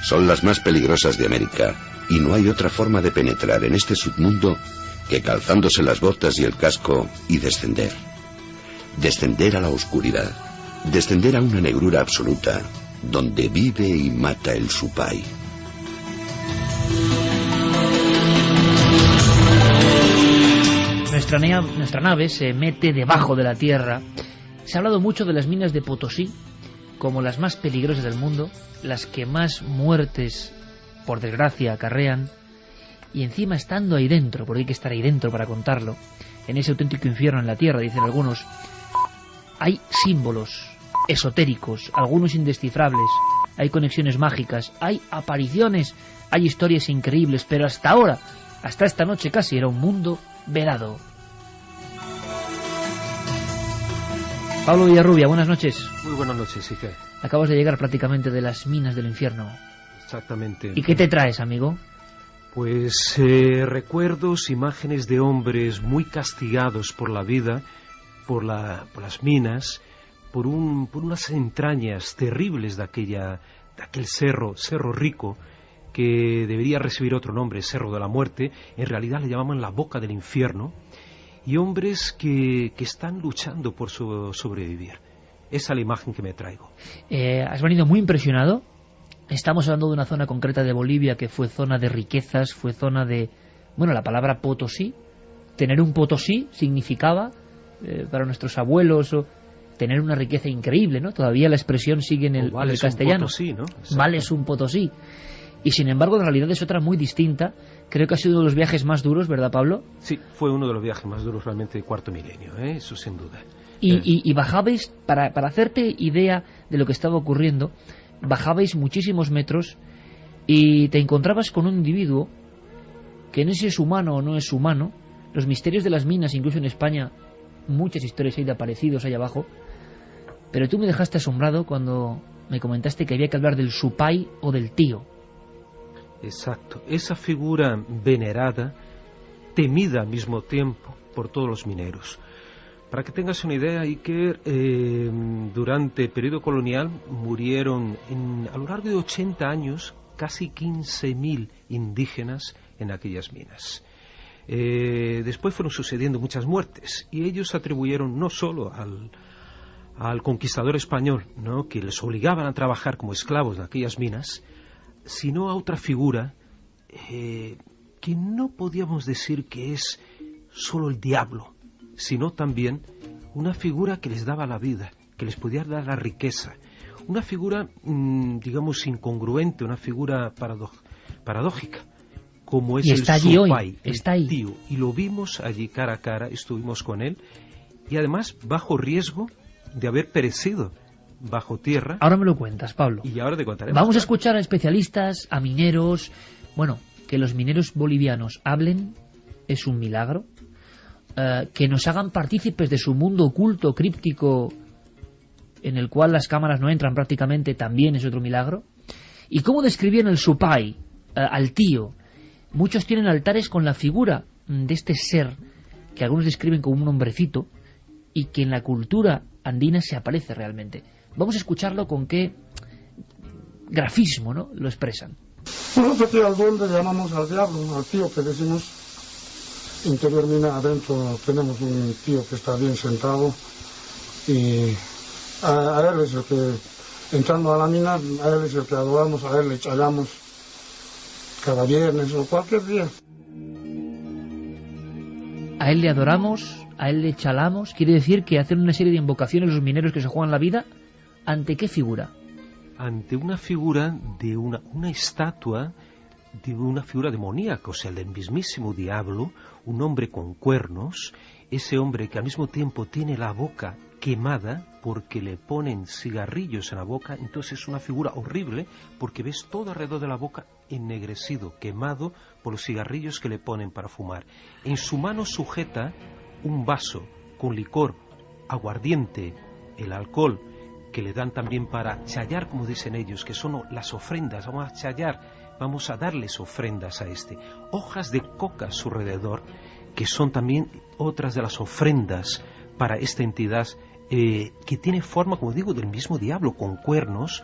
Son las más peligrosas de América y no hay otra forma de penetrar en este submundo que calzándose las botas y el casco y descender. Descender a la oscuridad, descender a una negrura absoluta, donde vive y mata el Supai. Nuestra nave se mete debajo de la tierra. Se ha hablado mucho de las minas de Potosí como las más peligrosas del mundo, las que más muertes, por desgracia, acarrean. Y encima estando ahí dentro, porque hay que estar ahí dentro para contarlo, en ese auténtico infierno en la tierra, dicen algunos, hay símbolos esotéricos, algunos indescifrables, hay conexiones mágicas, hay apariciones, hay historias increíbles, pero hasta ahora, hasta esta noche casi, era un mundo vedado. Pablo Villarrubia, buenas noches. Muy buenas noches, Iker. Acabas de llegar prácticamente de las minas del infierno. Exactamente. ¿Y qué te traes, amigo? Pues recuerdos, imágenes de hombres muy castigados por la vida, por las minas, por unas entrañas terribles de aquel cerro Rico, que debería recibir otro nombre, Cerro de la Muerte. En realidad le llamaban la boca del infierno, y hombres que están luchando por sobrevivir. Esa es la imagen que me traigo. Has venido muy impresionado. Estamos hablando de una zona concreta de Bolivia que fue zona de riquezas, fue zona de... Bueno, la palabra Potosí, tener un Potosí significaba, para nuestros abuelos, tener una riqueza increíble, ¿no? Todavía la expresión sigue en el castellano. Potosí, ¿no? Vales un Potosí. Y sin embargo, en realidad es otra muy distinta. Creo que ha sido uno de los viajes más duros, ¿verdad, Pablo? Sí, fue uno de los viajes más duros realmente del cuarto milenio, eso sin duda. Y bajabais, para hacerte idea de lo que estaba ocurriendo, bajabais muchísimos metros y te encontrabas con un individuo que no sé si es humano o no es humano. Los misterios de las minas, incluso en España, muchas historias hay de aparecidos ahí abajo. Pero tú me dejaste asombrado cuando me comentaste que había que hablar del supay o del tío. Exacto, esa figura venerada, temida al mismo tiempo por todos los mineros. Para que tengas una idea, Iker, durante el periodo colonial murieron a lo largo de 80 años casi 15.000 indígenas en aquellas minas. Después fueron sucediendo muchas muertes y ellos atribuyeron no solo al conquistador español, ¿no?, que les obligaban a trabajar como esclavos en aquellas minas, sino a otra figura que no podíamos decir que es solo el diablo, sino también una figura que les daba la vida, que les podía dar la riqueza, una figura, digamos, incongruente, una figura paradójica, como es el supay, el tío, y lo vimos allí cara a cara, estuvimos con él, y además bajo riesgo de haber perecido bajo tierra. Ahora me lo cuentas, Pablo. Y ahora te contaremos. Vamos a escuchar a especialistas, a mineros. Bueno, que los mineros bolivianos hablen es un milagro. Que nos hagan partícipes de su mundo oculto, críptico, en el cual las cámaras no entran prácticamente, también es otro milagro. ¿Y cómo describían el supay, al tío? Muchos tienen altares con la figura de este ser, que algunos describen como un hombrecito, y que en la cultura andina se aparece realmente. Vamos a escucharlo con qué grafismo, ¿no?, lo expresan. Nosotros aquí al duende llamamos al diablo, al tío que decimos. Interior mina, adentro tenemos un tío que está bien sentado y a él es el que, entrando a la mina, a él es el que adoramos, a él le echamos cada viernes o cualquier día. A él le adoramos, a él le chalamos, quiere decir que hacen una serie de invocaciones los mineros que se juegan la vida. ¿Ante qué figura? Ante una figura de una estatua de una figura demoníaca, o sea, del mismísimo diablo, un hombre con cuernos, ese hombre que al mismo tiempo tiene la boca quemada porque le ponen cigarrillos en la boca, entonces es una figura horrible porque ves todo alrededor de la boca ennegrecido, quemado por los cigarrillos que le ponen para fumar. En su mano sujeta un vaso con licor, aguardiente, el alcohol, que le dan también para chayar, como dicen ellos, que son las ofrendas, vamos a chayar, vamos a darles ofrendas a este. Hojas de coca a su alrededor, que son también otras de las ofrendas para esta entidad, que tiene forma, como digo, del mismo diablo, con cuernos,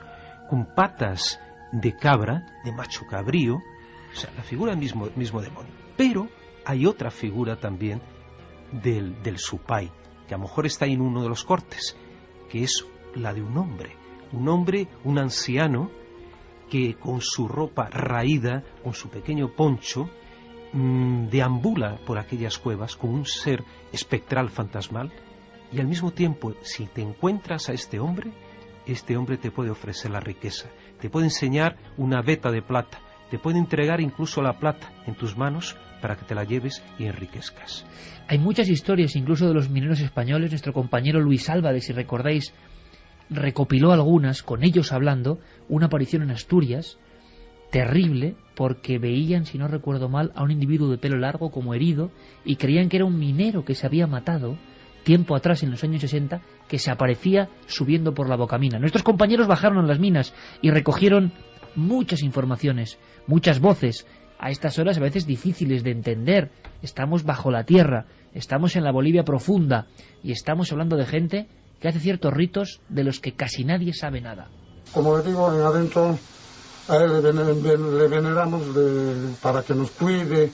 con patas de cabra, de macho cabrío, o sea, la figura del mismo demonio. Pero hay otra figura también del supay, que a lo mejor está en uno de los cortes, que es la de un hombre, un anciano, que con su ropa raída, con su pequeño poncho, deambula por aquellas cuevas como un ser espectral fantasmal, y al mismo tiempo, si te encuentras a este hombre te puede ofrecer la riqueza, te puede enseñar una veta de plata, te puede entregar incluso la plata en tus manos para que te la lleves y enriquezcas. Hay muchas historias, incluso de los mineros españoles. Nuestro compañero Luis Álvarez, si recordáis, recopiló algunas, con ellos hablando, una aparición en Asturias, terrible, porque veían, si no recuerdo mal, a un individuo de pelo largo como herido, y creían que era un minero que se había matado tiempo atrás, en los años 60, que se aparecía subiendo por la bocamina. Nuestros compañeros bajaron a las minas y recogieron muchas informaciones, muchas voces, a estas horas a veces difíciles de entender. Estamos bajo la tierra, estamos en la Bolivia profunda, y estamos hablando de gente que hace ciertos ritos de los que casi nadie sabe nada. Como le digo, en adentro a él le veneramos para que nos cuide,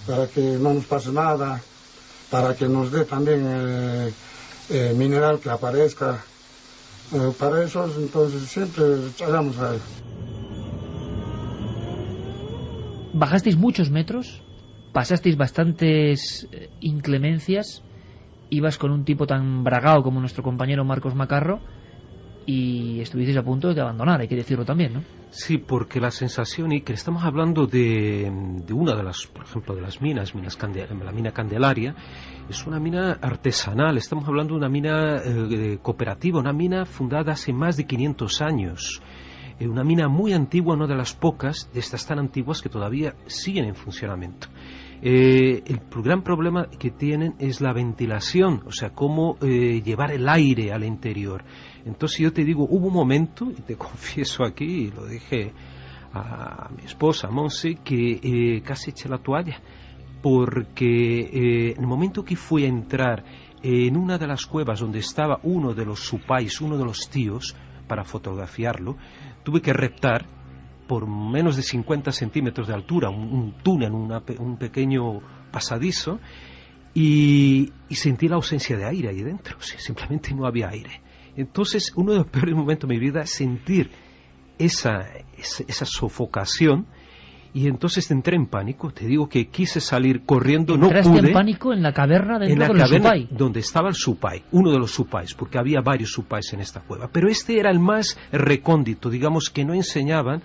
para que no nos pase nada, para que nos dé también mineral que aparezca. Para eso, entonces, siempre echamos a él. Bajasteis muchos metros, pasasteis bastantes inclemencias, ibas con un tipo tan bragao como nuestro compañero Marcos Macarro, y estuvisteis a punto de abandonar, hay que decirlo también, ¿no? Sí, porque la sensación, y que estamos hablando de una de las, por ejemplo, de las minas la mina Candelaria, es una mina artesanal, estamos hablando de una mina cooperativa, una mina fundada hace más de 500 años, una mina muy antigua, una de las pocas de estas tan antiguas que todavía siguen en funcionamiento. El gran problema que tienen es la ventilación, o sea, cómo llevar el aire al interior. Entonces yo te digo, hubo un momento, y te confieso aquí, y lo dije a mi esposa, Monse, que casi eché la toalla, porque en el momento que fui a entrar en una de las cuevas donde estaba uno de los supais, uno de los tíos, para fotografiarlo, tuve que reptar por menos de 50 centímetros de altura, un túnel, un pequeño pasadizo, y sentí la ausencia de aire ahí dentro, o sea, simplemente no había aire. Entonces, uno de los peores momentos de mi vida es sentir esa sofocación, y entonces entré en pánico. Te digo que quise salir corriendo, no pude. ¿Entraste en pánico en la caverna dentro del supay? Donde estaba el supay, uno de los supais, porque había varios supais en esta cueva. Pero este era el más recóndito, digamos, que no enseñaban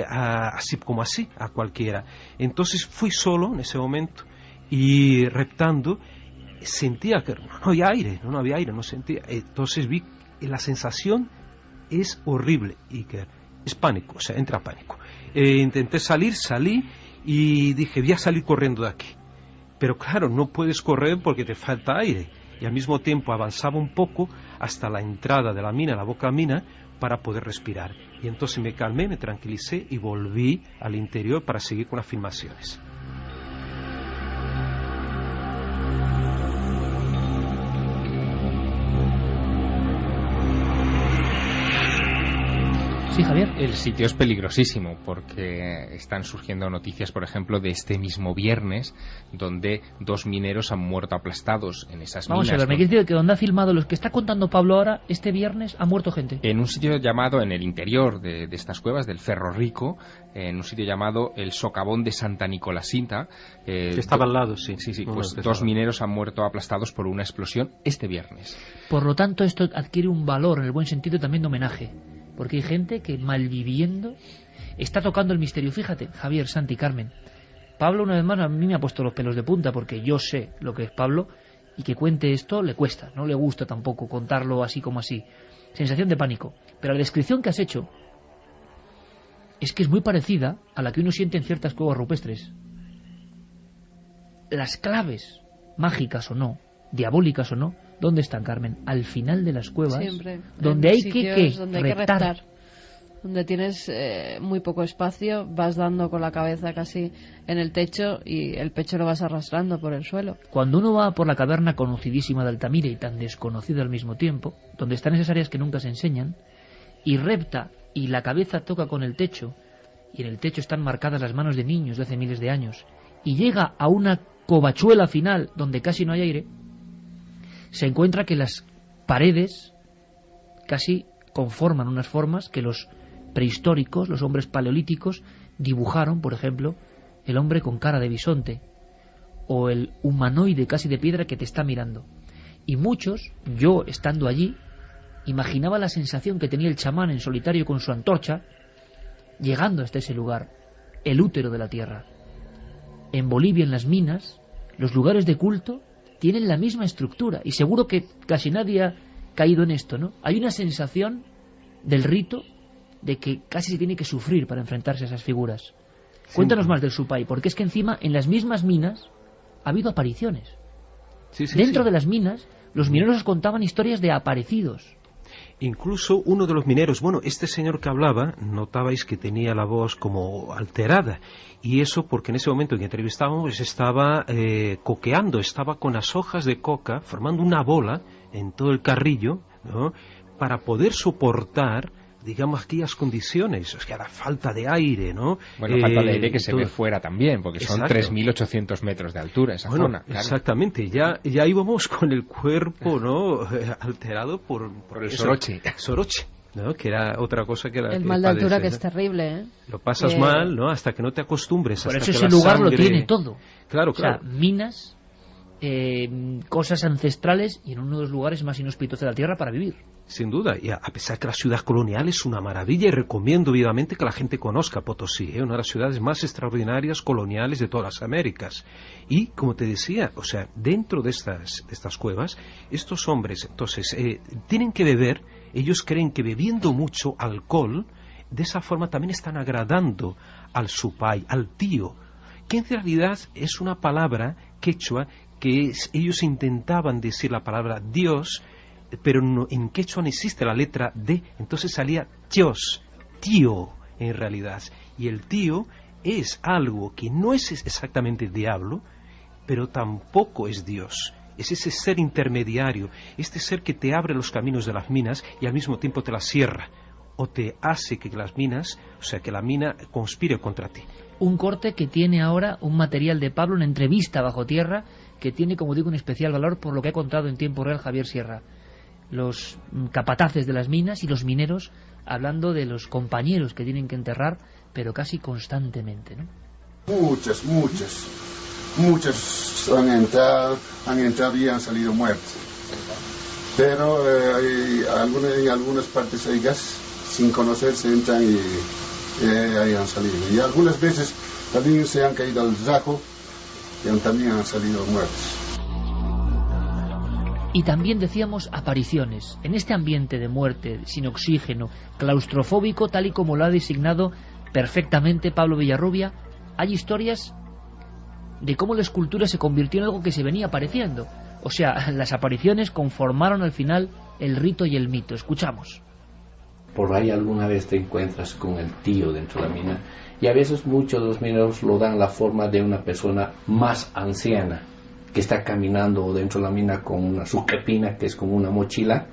así como así a cualquiera. Entonces fui solo en ese momento y reptando, sentía que no había aire, no sentía. Entonces vi que la sensación es horrible, Iker. Es pánico, o sea, entra pánico. Intenté salí y dije, voy a salir corriendo de aquí. Pero claro, no puedes correr porque te falta aire. Y al mismo tiempo avanzaba un poco hasta la entrada de la mina, la boca mina, para poder respirar. Y entonces me calmé, me tranquilicé y volví al interior para seguir con las filmaciones. Sí, Javier. El sitio es peligrosísimo porque están surgiendo noticias, por ejemplo, de este mismo viernes, donde 2 mineros han muerto aplastados en esas minas. Vamos a ver, me quieres decir que donde ha filmado los que está contando Pablo ahora, este viernes ha muerto gente. En un sitio llamado, en el interior de estas cuevas, del Ferro Rico, en un sitio llamado el Socavón de Santa Nicolasita. Que estaba al lado, sí. Sí, pues 2 mineros han muerto aplastados por una explosión este viernes. Por lo tanto, esto adquiere un valor, en el buen sentido, también de homenaje. Porque hay gente que, malviviendo, está tocando el misterio. Fíjate, Javier, Santi, Carmen. Pablo, una vez más, a mí me ha puesto los pelos de punta, porque yo sé lo que es Pablo, y que cuente esto le cuesta, no le gusta tampoco contarlo así como así. Sensación de pánico. Pero la descripción que has hecho es que es muy parecida a la que uno siente en ciertas cuevas rupestres. Las claves, mágicas o no, diabólicas o no, ¿dónde están, Carmen? Al final de las cuevas. Siempre. Donde hay que reptar. Donde tienes muy poco espacio, vas dando con la cabeza casi en el techo y el pecho lo vas arrastrando por el suelo. Cuando uno va por la caverna conocidísima de Altamira y tan desconocida al mismo tiempo, donde están esas áreas que nunca se enseñan, y repta y la cabeza toca con el techo, y en el techo están marcadas las manos de niños de hace miles de años, y llega a una covachuela final donde casi no hay aire, se encuentra que las paredes casi conforman unas formas que los prehistóricos, los hombres paleolíticos, dibujaron, por ejemplo, el hombre con cara de bisonte, o el humanoide casi de piedra que te está mirando. Y muchos, yo estando allí, imaginaba la sensación que tenía el chamán en solitario con su antorcha, llegando hasta ese lugar, el útero de la tierra. En Bolivia, en las minas, los lugares de culto tienen la misma estructura, y seguro que casi nadie ha caído en esto, ¿no? Hay una sensación del rito de que casi se tiene que sufrir para enfrentarse a esas figuras. Sí. Cuéntanos más del supay, porque es que encima en las mismas minas ha habido apariciones. Dentro de las minas, los mineros contaban historias de aparecidos. Incluso uno de los mineros, bueno, este señor que hablaba, notabais que tenía la voz como alterada, y eso porque en ese momento que entrevistábamos estaba coqueando, estaba con las hojas de coca formando una bola en todo el carrillo, ¿no?, para poder soportar, digamos, aquellas condiciones, o sea, la falta de aire, ¿no? Bueno, falta de aire que se ve fuera también, porque son 3.800 metros de altura esa zona. Claro. Exactamente, ya íbamos con el cuerpo, ¿no?, alterado por el soroche. Soroche, ¿no?, que era otra cosa que era... El mal de altura que es terrible, ¿eh? Lo pasas mal, ¿no?, hasta que no te acostumbres. Por eso ese lugar lo tiene todo. Claro, o sea, minas, cosas ancestrales, y en uno de los lugares más inhóspitos de la Tierra para vivir. Sin duda, y a pesar que la ciudad colonial es una maravilla, y recomiendo vivamente que la gente conozca Potosí, una de las ciudades más extraordinarias coloniales de todas las Américas. Y, como te decía, o sea, dentro de estas cuevas, estos hombres, entonces, tienen que beber, ellos creen que bebiendo mucho alcohol, de esa forma también están agradando al supay, al tío, que en realidad es una palabra quechua que ellos intentaban decir la palabra Dios, pero no, en quechua no existe la letra D, entonces salía Dios, tío en realidad. Y el tío es algo que no es exactamente diablo, pero tampoco es Dios. Es ese ser intermediario, este ser que te abre los caminos de las minas y al mismo tiempo te las cierra, o te hace que las minas, o sea, que la mina conspire contra ti. Un corte que tiene ahora un material de Pablo, una entrevista bajo tierra, que tiene, como digo, un especial valor por lo que ha contado en tiempo real Javier Sierra. Los capataces de las minas y los mineros hablando de los compañeros que tienen que enterrar, pero casi constantemente, ¿no? Muchas han entrado y han salido muertos. Pero en algunas partes hay gas, sin conocerse entran y ahí han salido. Y algunas veces también se han caído al zajo y también han salido muertos. Y también decíamos apariciones. En este ambiente de muerte, sin oxígeno, claustrofóbico, tal y como lo ha designado perfectamente Pablo Villarrubia, hay historias de cómo la escultura se convirtió en algo que se venía apareciendo. O sea, las apariciones conformaron al final el rito y el mito. Escuchamos. Por ahí alguna vez te encuentras con el tío dentro de la mina, y a veces muchos de los mineros lo dan la forma de una persona más anciana que está caminando dentro de la mina con su capina, que es como una mochila,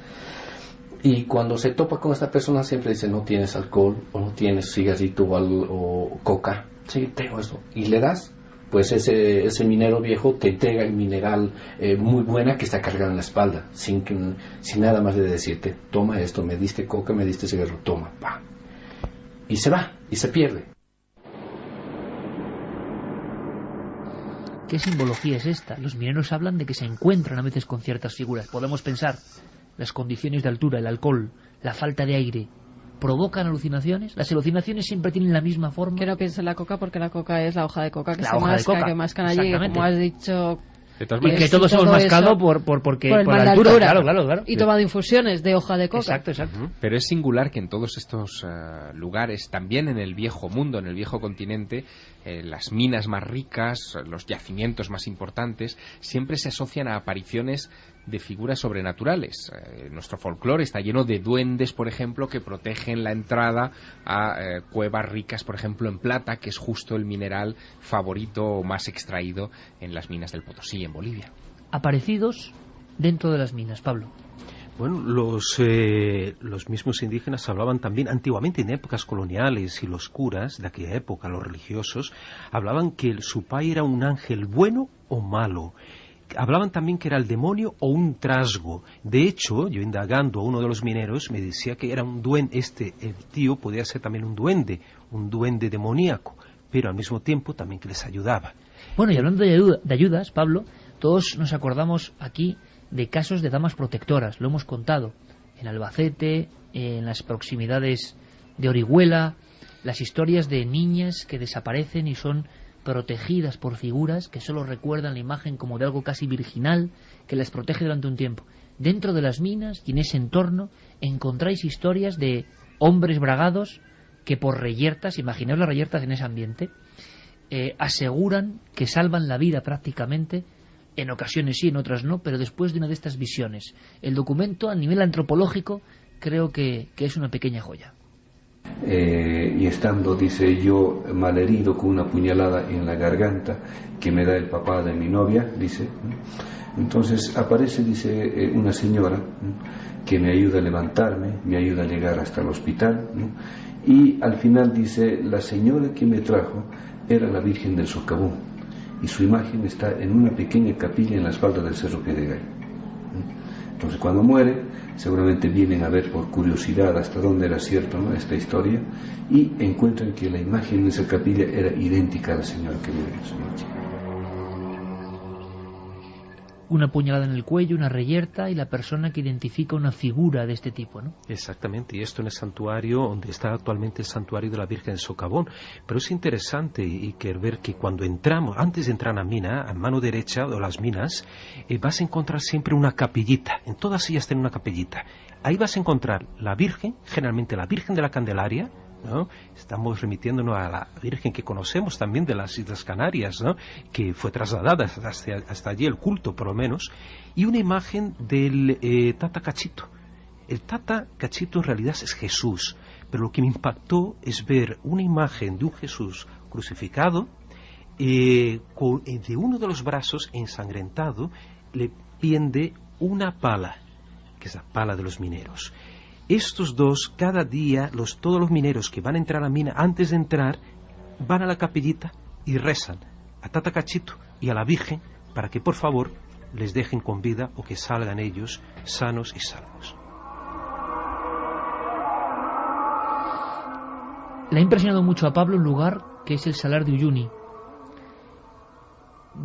y cuando se topa con esta persona siempre dice: no tienes alcohol, o no tienes cigarrito o coca. Sí, tengo eso. Y le das, pues ese minero viejo te entrega el mineral muy buena que está cargado en la espalda, sin nada más de decirte: toma esto, me diste coca, me diste cigarro, toma, pa. Y se va, y se pierde. ¿Qué simbología es esta? Los mineros hablan de que se encuentran a veces con ciertas figuras. Podemos pensar, las condiciones de altura, el alcohol, la falta de aire, ¿provocan alucinaciones? ¿Las alucinaciones siempre tienen la misma forma? Que no piensen en la coca, porque la coca es la hoja de coca que la se hoja masca, de coca, que mascan allí, como has dicho. Y que todos hemos mascado por la altura. Claro. Y tomado infusiones de hoja de coca. Exacto. Pero es singular que en todos estos lugares, también en el viejo mundo, en el viejo continente, las minas más ricas, los yacimientos más importantes, siempre se asocian a apariciones de figuras sobrenaturales. Nuestro folclore está lleno de duendes, por ejemplo, que protegen la entrada a cuevas ricas, por ejemplo, en plata, que es justo el mineral favorito o más extraído en las minas del Potosí, en Bolivia. Aparecidos dentro de las minas, Pablo. Bueno, los mismos indígenas hablaban también antiguamente, en épocas coloniales, y los curas de aquella época, los religiosos, hablaban que su pai era un ángel bueno o malo. Hablaban también que era el demonio o un trasgo. De hecho, yo indagando a uno de los mineros me decía que era un duende, el tío podía ser también un duende demoníaco, pero al mismo tiempo también que les ayudaba. Bueno, y hablando de ayudas, Pablo, todos nos acordamos aquí de casos de damas protectoras, lo hemos contado, en Albacete, en las proximidades de Orihuela, las historias de niñas que desaparecen y son protegidas por figuras que solo recuerdan la imagen como de algo casi virginal que les protege durante un tiempo. Dentro de las minas y en ese entorno encontráis historias de hombres bragados que por reyertas, imaginaos las reyertas en ese ambiente, aseguran que salvan la vida prácticamente, en ocasiones sí, en otras no, pero después de una de estas visiones. El documento a nivel antropológico creo que es una pequeña joya. Y estando, dice, yo malherido con una puñalada en la garganta que me da el papá de mi novia, dice, entonces aparece, dice, una señora que me ayuda a levantarme, me ayuda a llegar hasta el hospital, y al final dice, la señora que me trajo era la Virgen del Socavón, y su imagen está en una pequeña capilla en la espalda del Cerro Pedregay. Entonces cuando muere, seguramente vienen a ver por curiosidad hasta dónde era cierto, ¿no?, esta historia, y encuentran que la imagen de esa capilla era idéntica a la señora que murió esa noche. Una puñalada en el cuello, una reyerta y la persona que identifica una figura de este tipo, ¿no? Exactamente, y esto en el santuario donde está actualmente el santuario de la Virgen del Socavón. Pero es interesante y ver que cuando entramos, antes de entrar a la mina, a mano derecha de las minas, vas a encontrar siempre una capillita. En todas ellas tienen una capillita. Ahí vas a encontrar la Virgen, generalmente la Virgen de la Candelaria, ¿no? Estamos remitiéndonos a la Virgen que conocemos también de las Islas Canarias, ¿no? Que fue trasladada hasta allí el culto, por lo menos, y una imagen del Tata Cachito. El Tata Cachito en realidad es Jesús, pero lo que me impactó es ver una imagen de un Jesús crucificado, de uno de los brazos ensangrentado le pende una pala, que es la pala de los mineros. Estos dos, cada día, todos los mineros que van a entrar a la mina, antes de entrar, van a la capillita y rezan a Tata Cachito y a la Virgen para que por favor les dejen con vida o que salgan ellos sanos y salvos. Le ha impresionado mucho a Pablo un lugar que es el Salar de Uyuni.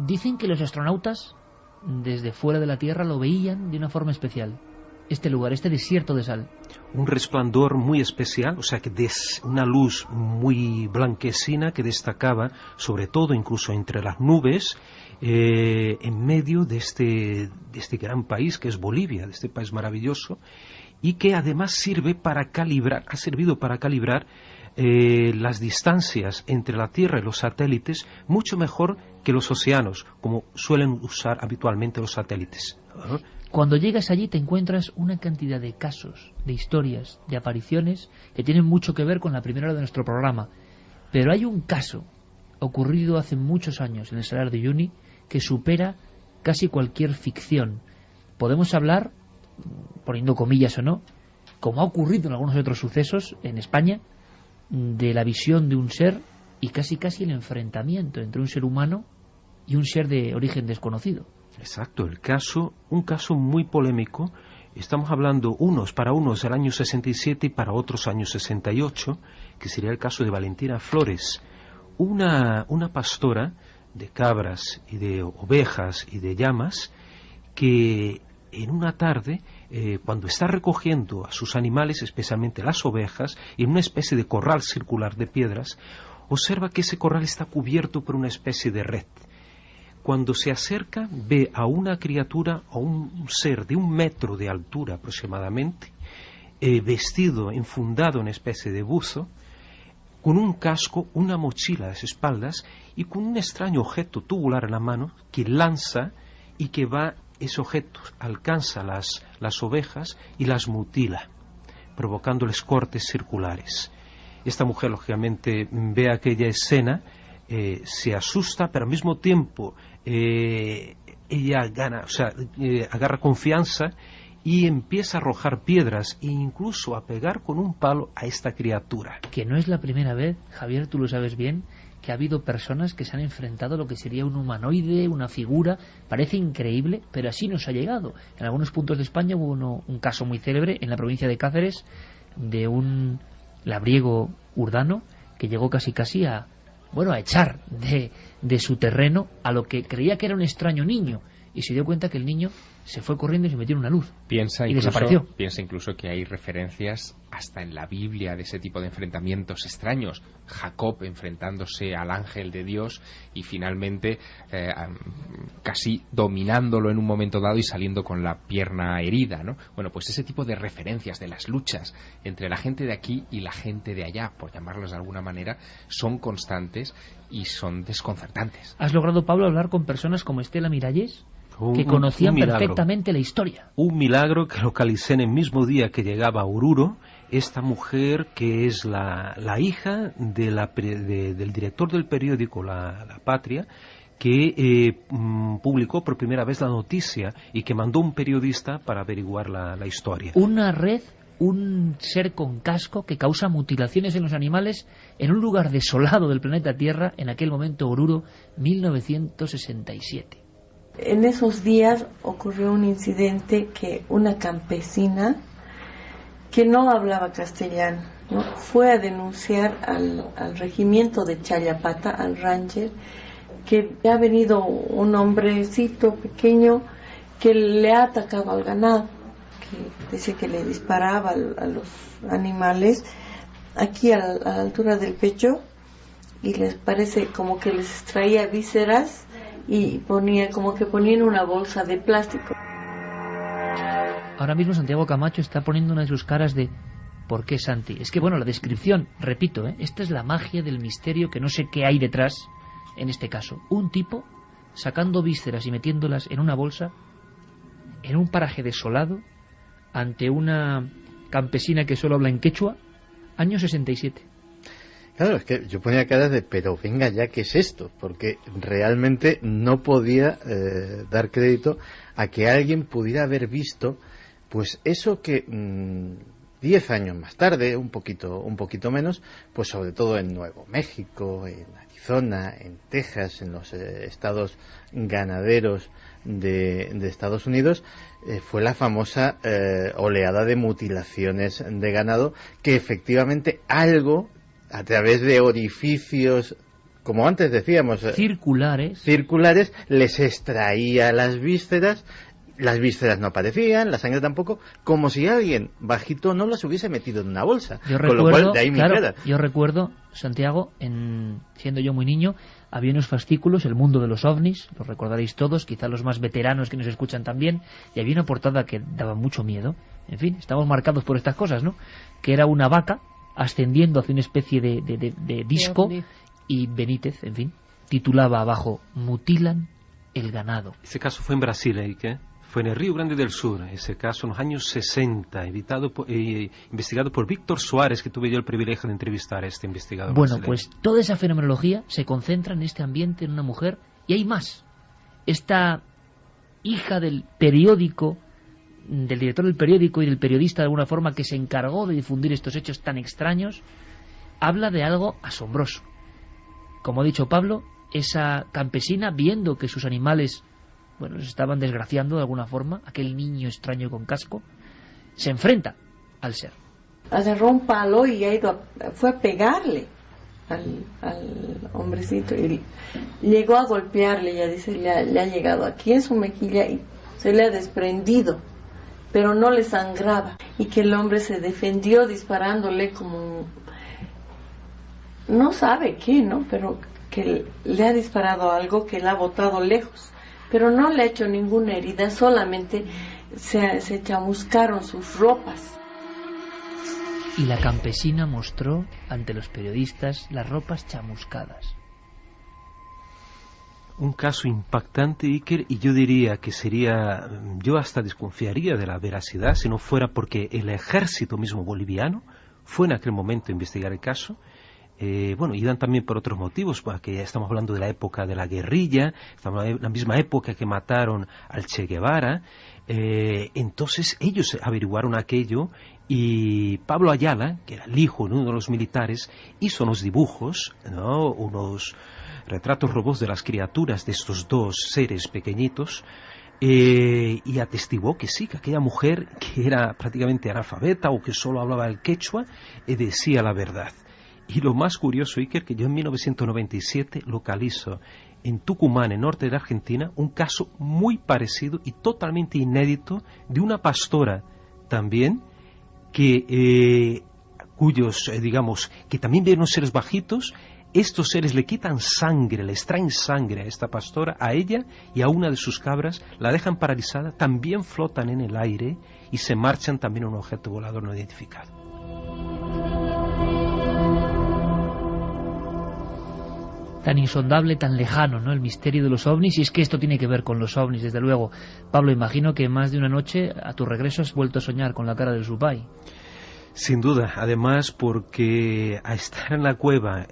Dicen que los astronautas desde fuera de la Tierra lo veían de una forma especial. Este lugar, este desierto de sal. Un resplandor muy especial, o sea, que una luz muy blanquecina que destacaba, sobre todo incluso entre las nubes, en medio de este gran país que es Bolivia, de este país maravilloso, y que además ha servido para calibrar las distancias entre la Tierra y los satélites mucho mejor que los océanos, como suelen usar habitualmente los satélites. Cuando llegas allí te encuentras una cantidad de casos, de historias, de apariciones que tienen mucho que ver con la primera hora de nuestro programa. Pero hay un caso ocurrido hace muchos años en el Salar de Uyuni que supera casi cualquier ficción. Podemos hablar, poniendo comillas o no, como ha ocurrido en algunos otros sucesos en España, de la visión de un ser y casi el enfrentamiento entre un ser humano y un ser de origen desconocido. Exacto, un caso muy polémico. Estamos hablando para unos del año 67 y para otros años 68, que sería el caso de Valentina Flores, una pastora de cabras y de ovejas y de llamas, que en una tarde, cuando está recogiendo a sus animales, especialmente las ovejas, en una especie de corral circular de piedras, observa que ese corral está cubierto por una especie de red. Cuando se acerca, ve a una criatura, a un ser de 1 metro de altura aproximadamente, vestido, enfundado en una especie de buzo, con un casco, una mochila a las espaldas y con un extraño objeto tubular en la mano que lanza y que ese objeto alcanza las ovejas y las mutila, provocándoles cortes circulares. Esta mujer, lógicamente, ve aquella escena, se asusta, pero al mismo tiempo ella agarra confianza y empieza a arrojar piedras e incluso a pegar con un palo a esta criatura. Que no es la primera vez, Javier, tú lo sabes bien, que ha habido personas que se han enfrentado a lo que sería un humanoide, una figura. Parece increíble, pero así nos ha llegado. En algunos puntos de España hubo un caso muy célebre en la provincia de Cáceres de un labriego urdano que llegó casi a echar de su terreno a lo que creía que era un extraño niño, y se dio cuenta que el niño se fue corriendo y se metió en una luz y desapareció. Piensa incluso que hay referencias hasta en la Biblia de ese tipo de enfrentamientos extraños. Jacob enfrentándose al ángel de Dios y finalmente casi dominándolo en un momento dado y saliendo con la pierna herida, ¿no? Bueno, pues ese tipo de referencias de las luchas entre la gente de aquí y la gente de allá, por llamarlos de alguna manera, son constantes y son desconcertantes. ¿Has logrado, Pablo, hablar con personas como Estela Miralles, que conocían perfectamente la historia? Un milagro que localicé en el mismo día que llegaba a Oruro, esta mujer que es la hija del director del periódico La Patria, que publicó por primera vez la noticia y que mandó un periodista para averiguar la historia. Una red, un ser con casco que causa mutilaciones en los animales en un lugar desolado del planeta Tierra, en aquel momento Oruro, 1967. En esos días ocurrió un incidente que una campesina que no hablaba castellano, ¿no?, fue a denunciar al regimiento de Chayapata, al Ranger, que ha venido un hombrecito pequeño que le ha atacado al ganado, que dice que le disparaba a los animales aquí a la altura del pecho, y les parece como que les extraía vísceras y ponían una bolsa de plástico. Ahora mismo Santiago Camacho está poniendo una de sus caras de ¿Por qué, Santi? Es que, bueno, la descripción, repito, esta es la magia del misterio, que no sé qué hay detrás en este caso. Un tipo sacando vísceras y metiéndolas en una bolsa en un paraje desolado ante una campesina que solo habla en quechua, año 67. Claro, es que yo ponía cara de, pero venga ya, ¿qué es esto? Porque realmente no podía dar crédito a que alguien pudiera haber visto, pues eso que 10 años más tarde, un poquito menos, pues sobre todo en Nuevo México, en Arizona, en Texas, en los estados ganaderos de Estados Unidos, fue la famosa oleada de mutilaciones de ganado, que efectivamente algo, a través de orificios, como antes decíamos, circulares, les extraía las vísceras no aparecían, la sangre tampoco, como si alguien bajito no las hubiese metido en una bolsa. Con lo cual, de ahí mi cara. Yo recuerdo, Santiago, siendo yo muy niño, había unos fascículos, El mundo de los ovnis, los recordaréis todos, quizá los más veteranos que nos escuchan también, y había una portada que daba mucho miedo. En fin, estamos marcados por estas cosas, ¿no? Que era una vaca ascendiendo hacia una especie de disco, y Benítez, en fin, titulaba abajo: mutilan el ganado. Ese caso fue en Brasil, ¿eh? Fue en el Río Grande del Sur, ese caso en los años 60, investigado por Víctor Suárez, que tuve yo el privilegio de entrevistar a este investigador. Bueno, brasileño. pues toda esa fenomenología se concentra en este ambiente, en una mujer, y hay más. Esta hija del periódico, del director del periódico y del periodista de alguna forma que se encargó de difundir estos hechos tan extraños, habla de algo asombroso. Como ha dicho Pablo, esa campesina, viendo que sus animales, bueno, se estaban desgraciando de alguna forma, aquel niño extraño con casco, se enfrenta al ser. Agarró un palo y fue a pegarle al hombrecito y llegó a golpearle, ya dice, le ha llegado aquí en su mejilla y se le ha desprendido, pero no le sangraba, y que el hombre se defendió disparándole como no sabe qué, ¿no? Pero que le ha disparado algo que le ha botado lejos, pero no le ha hecho ninguna herida, solamente se chamuscaron sus ropas. Y la campesina mostró ante los periodistas las ropas chamuscadas. Un caso impactante, Iker, y yo diría que yo hasta desconfiaría de la veracidad si no fuera porque el ejército mismo boliviano fue en aquel momento a investigar el caso. Y dan también por otros motivos, porque estamos hablando de la época de la guerrilla, estamos en la misma época que mataron al Che Guevara. Entonces ellos averiguaron aquello, y Pablo Ayala, que era el hijo de uno de los militares, hizo unos dibujos, ¿no? Unos retratos robots de las criaturas de estos dos seres pequeñitos, y atestiguó que sí, que aquella mujer, que era prácticamente analfabeta o que solo hablaba el quechua, decía la verdad. Y lo más curioso, Iker, que yo en 1997 localizo en Tucumán, en norte de Argentina, un caso muy parecido y totalmente inédito de una pastora también, cuyos, que también vieron seres bajitos. Estos seres le quitan sangre, le extraen sangre a esta pastora, a ella y a una de sus cabras, la dejan paralizada, también flotan en el aire y se marchan también a un objeto volador no identificado. Tan insondable, tan lejano, ¿no?, el misterio de los ovnis, y es que esto tiene que ver con los ovnis, desde luego. Pablo, imagino que más de una noche a tu regreso has vuelto a soñar con la cara del Supay. Sin duda, además porque a estar en la cueva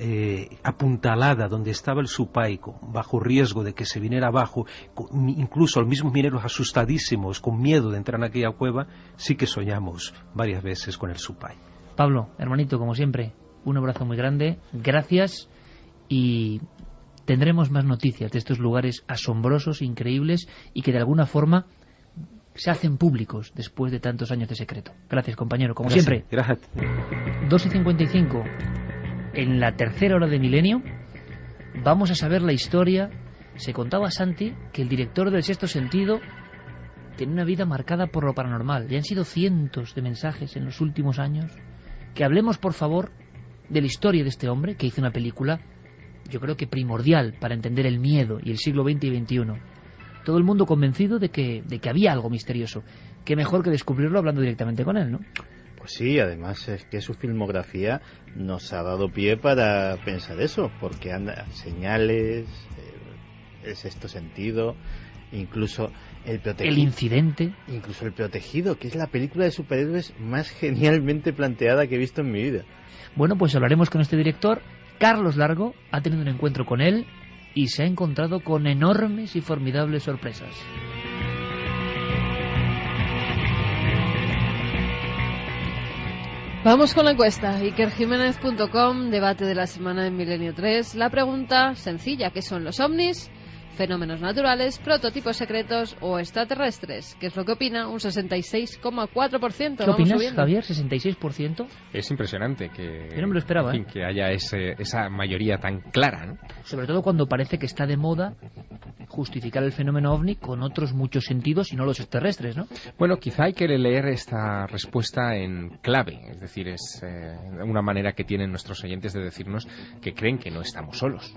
apuntalada donde estaba el Supay, bajo riesgo de que se viniera abajo, incluso los mismos mineros asustadísimos, con miedo de entrar en aquella cueva, sí que soñamos varias veces con el Supay. Pablo, hermanito, como siempre, un abrazo muy grande, gracias, y tendremos más noticias de estos lugares asombrosos, increíbles, y que de alguna forma se hacen públicos después de tantos años de secreto. Gracias, compañero, como siempre. Gracias. 2:55, en la tercera hora de Milenio, vamos a saber la historia. Se contaba, Santi, que el director del Sexto Sentido tiene una vida marcada por lo paranormal. Ya han sido cientos de mensajes en los últimos años. Que hablemos, por favor, de la historia de este hombre, que hizo una película, yo creo que primordial para entender el miedo y el siglo XX y XXI. Todo el mundo convencido de que había algo misterioso. Qué mejor que descubrirlo hablando directamente con él, ¿no? Pues sí, además es que su filmografía nos ha dado pie para pensar eso, porque anda señales, el sexto sentido, incluso el protegido. El incidente. Incluso El protegido, que es la película de superhéroes más genialmente planteada que he visto en mi vida. Bueno, pues hablaremos con este director. Carlos Largo ha tenido un encuentro con él y se ha encontrado con enormes y formidables sorpresas. Vamos con la encuesta. IkerJiménez.com, debate de la semana en Milenio 3. La pregunta sencilla, ¿qué son los ovnis? Fenómenos naturales, prototipos secretos o extraterrestres. ¿Qué es lo que opina? Un 66,4%. ¿Qué opinas, Javier? ¿66%? Es impresionante que, yo no me lo esperaba, en fin, que haya esa mayoría tan clara, ¿no? Sobre todo cuando parece que está de moda justificar el fenómeno ovni con otros muchos sentidos y no los extraterrestres, ¿no? Bueno, quizá hay que leer esta respuesta en clave, es decir, es una manera que tienen nuestros oyentes de decirnos que creen que no estamos solos.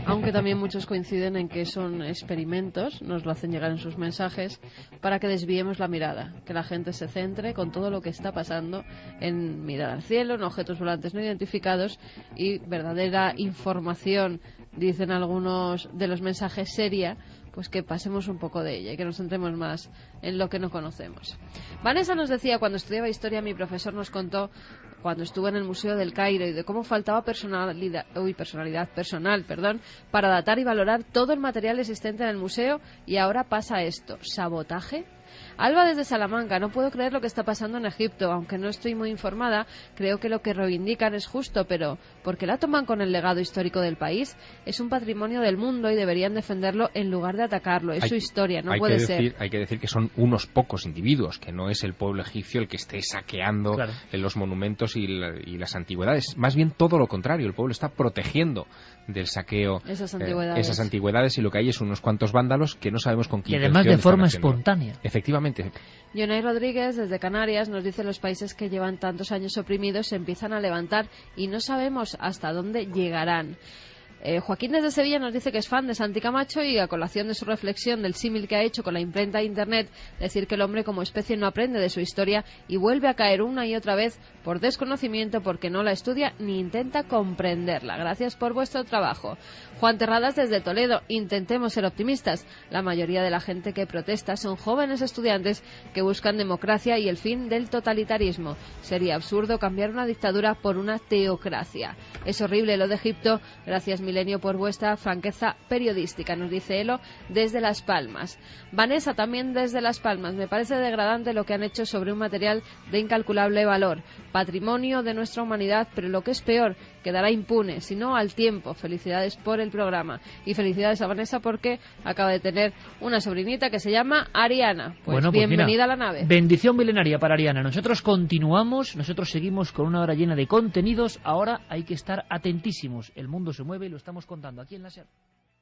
Aunque también muchos coinciden en que son experimentos, nos lo hacen llegar en sus mensajes, para que desviemos la mirada, que la gente se centre con todo lo que está pasando en mirar al cielo, en objetos volantes no identificados y verdadera información, dicen algunos de los mensajes, seria, pues que pasemos un poco de ella y que nos centremos más en lo que no conocemos. Vanessa nos decía, cuando estudiaba historia, mi profesor nos contó cuando estuvo en el Museo del Cairo y de cómo faltaba personalidad personal, para datar y valorar todo el material existente en el museo, y ahora pasa esto. ¿Sabotaje? Alba desde Salamanca, no puedo creer lo que está pasando en Egipto, aunque no estoy muy informada, creo que lo que reivindican es justo, pero ¿por qué la toman con el legado histórico del país? Es un patrimonio del mundo y deberían defenderlo en lugar de atacarlo, es su historia, no puede ser. Hay que decir que son unos pocos individuos, que no es el pueblo egipcio el que esté saqueando los monumentos y las antigüedades, más bien todo lo contrario, el pueblo está protegiendo del saqueo esas antigüedades, y lo que hay es unos cuantos vándalos que no sabemos con quién. Y además de forma espontánea. Efectivamente. Yonay Rodríguez, desde Canarias, nos dice: los países que llevan tantos años oprimidos se empiezan a levantar y no sabemos hasta dónde llegarán. Joaquín desde Sevilla nos dice que es fan de Santi Camacho y, a colación de su reflexión del símil que ha hecho con la imprenta de Internet, decir que el hombre como especie no aprende de su historia y vuelve a caer una y otra vez por desconocimiento, porque no la estudia ni intenta comprenderla. Gracias por vuestro trabajo. Juan Terradas desde Toledo: intentemos ser optimistas. La mayoría de la gente que protesta son jóvenes estudiantes que buscan democracia y el fin del totalitarismo. Sería absurdo cambiar una dictadura por una teocracia. Es horrible lo de Egipto. Gracias, Milenio, por vuestra franqueza periodística, nos dice Elo desde Las Palmas. Vanessa también desde Las Palmas: me parece degradante lo que han hecho sobre un material de incalculable valor, patrimonio de nuestra humanidad, pero lo que es peor, quedará impune, si no al tiempo. Felicidades por el programa. Y felicidades a Vanessa porque acaba de tener una sobrinita que se llama Ariana. Pues bienvenida a la nave. Bendición milenaria para Ariana. Nosotros continuamos, nosotros seguimos con una hora llena de contenidos. Ahora hay que estar atentísimos. El mundo se mueve y lo estamos contando aquí en la SER.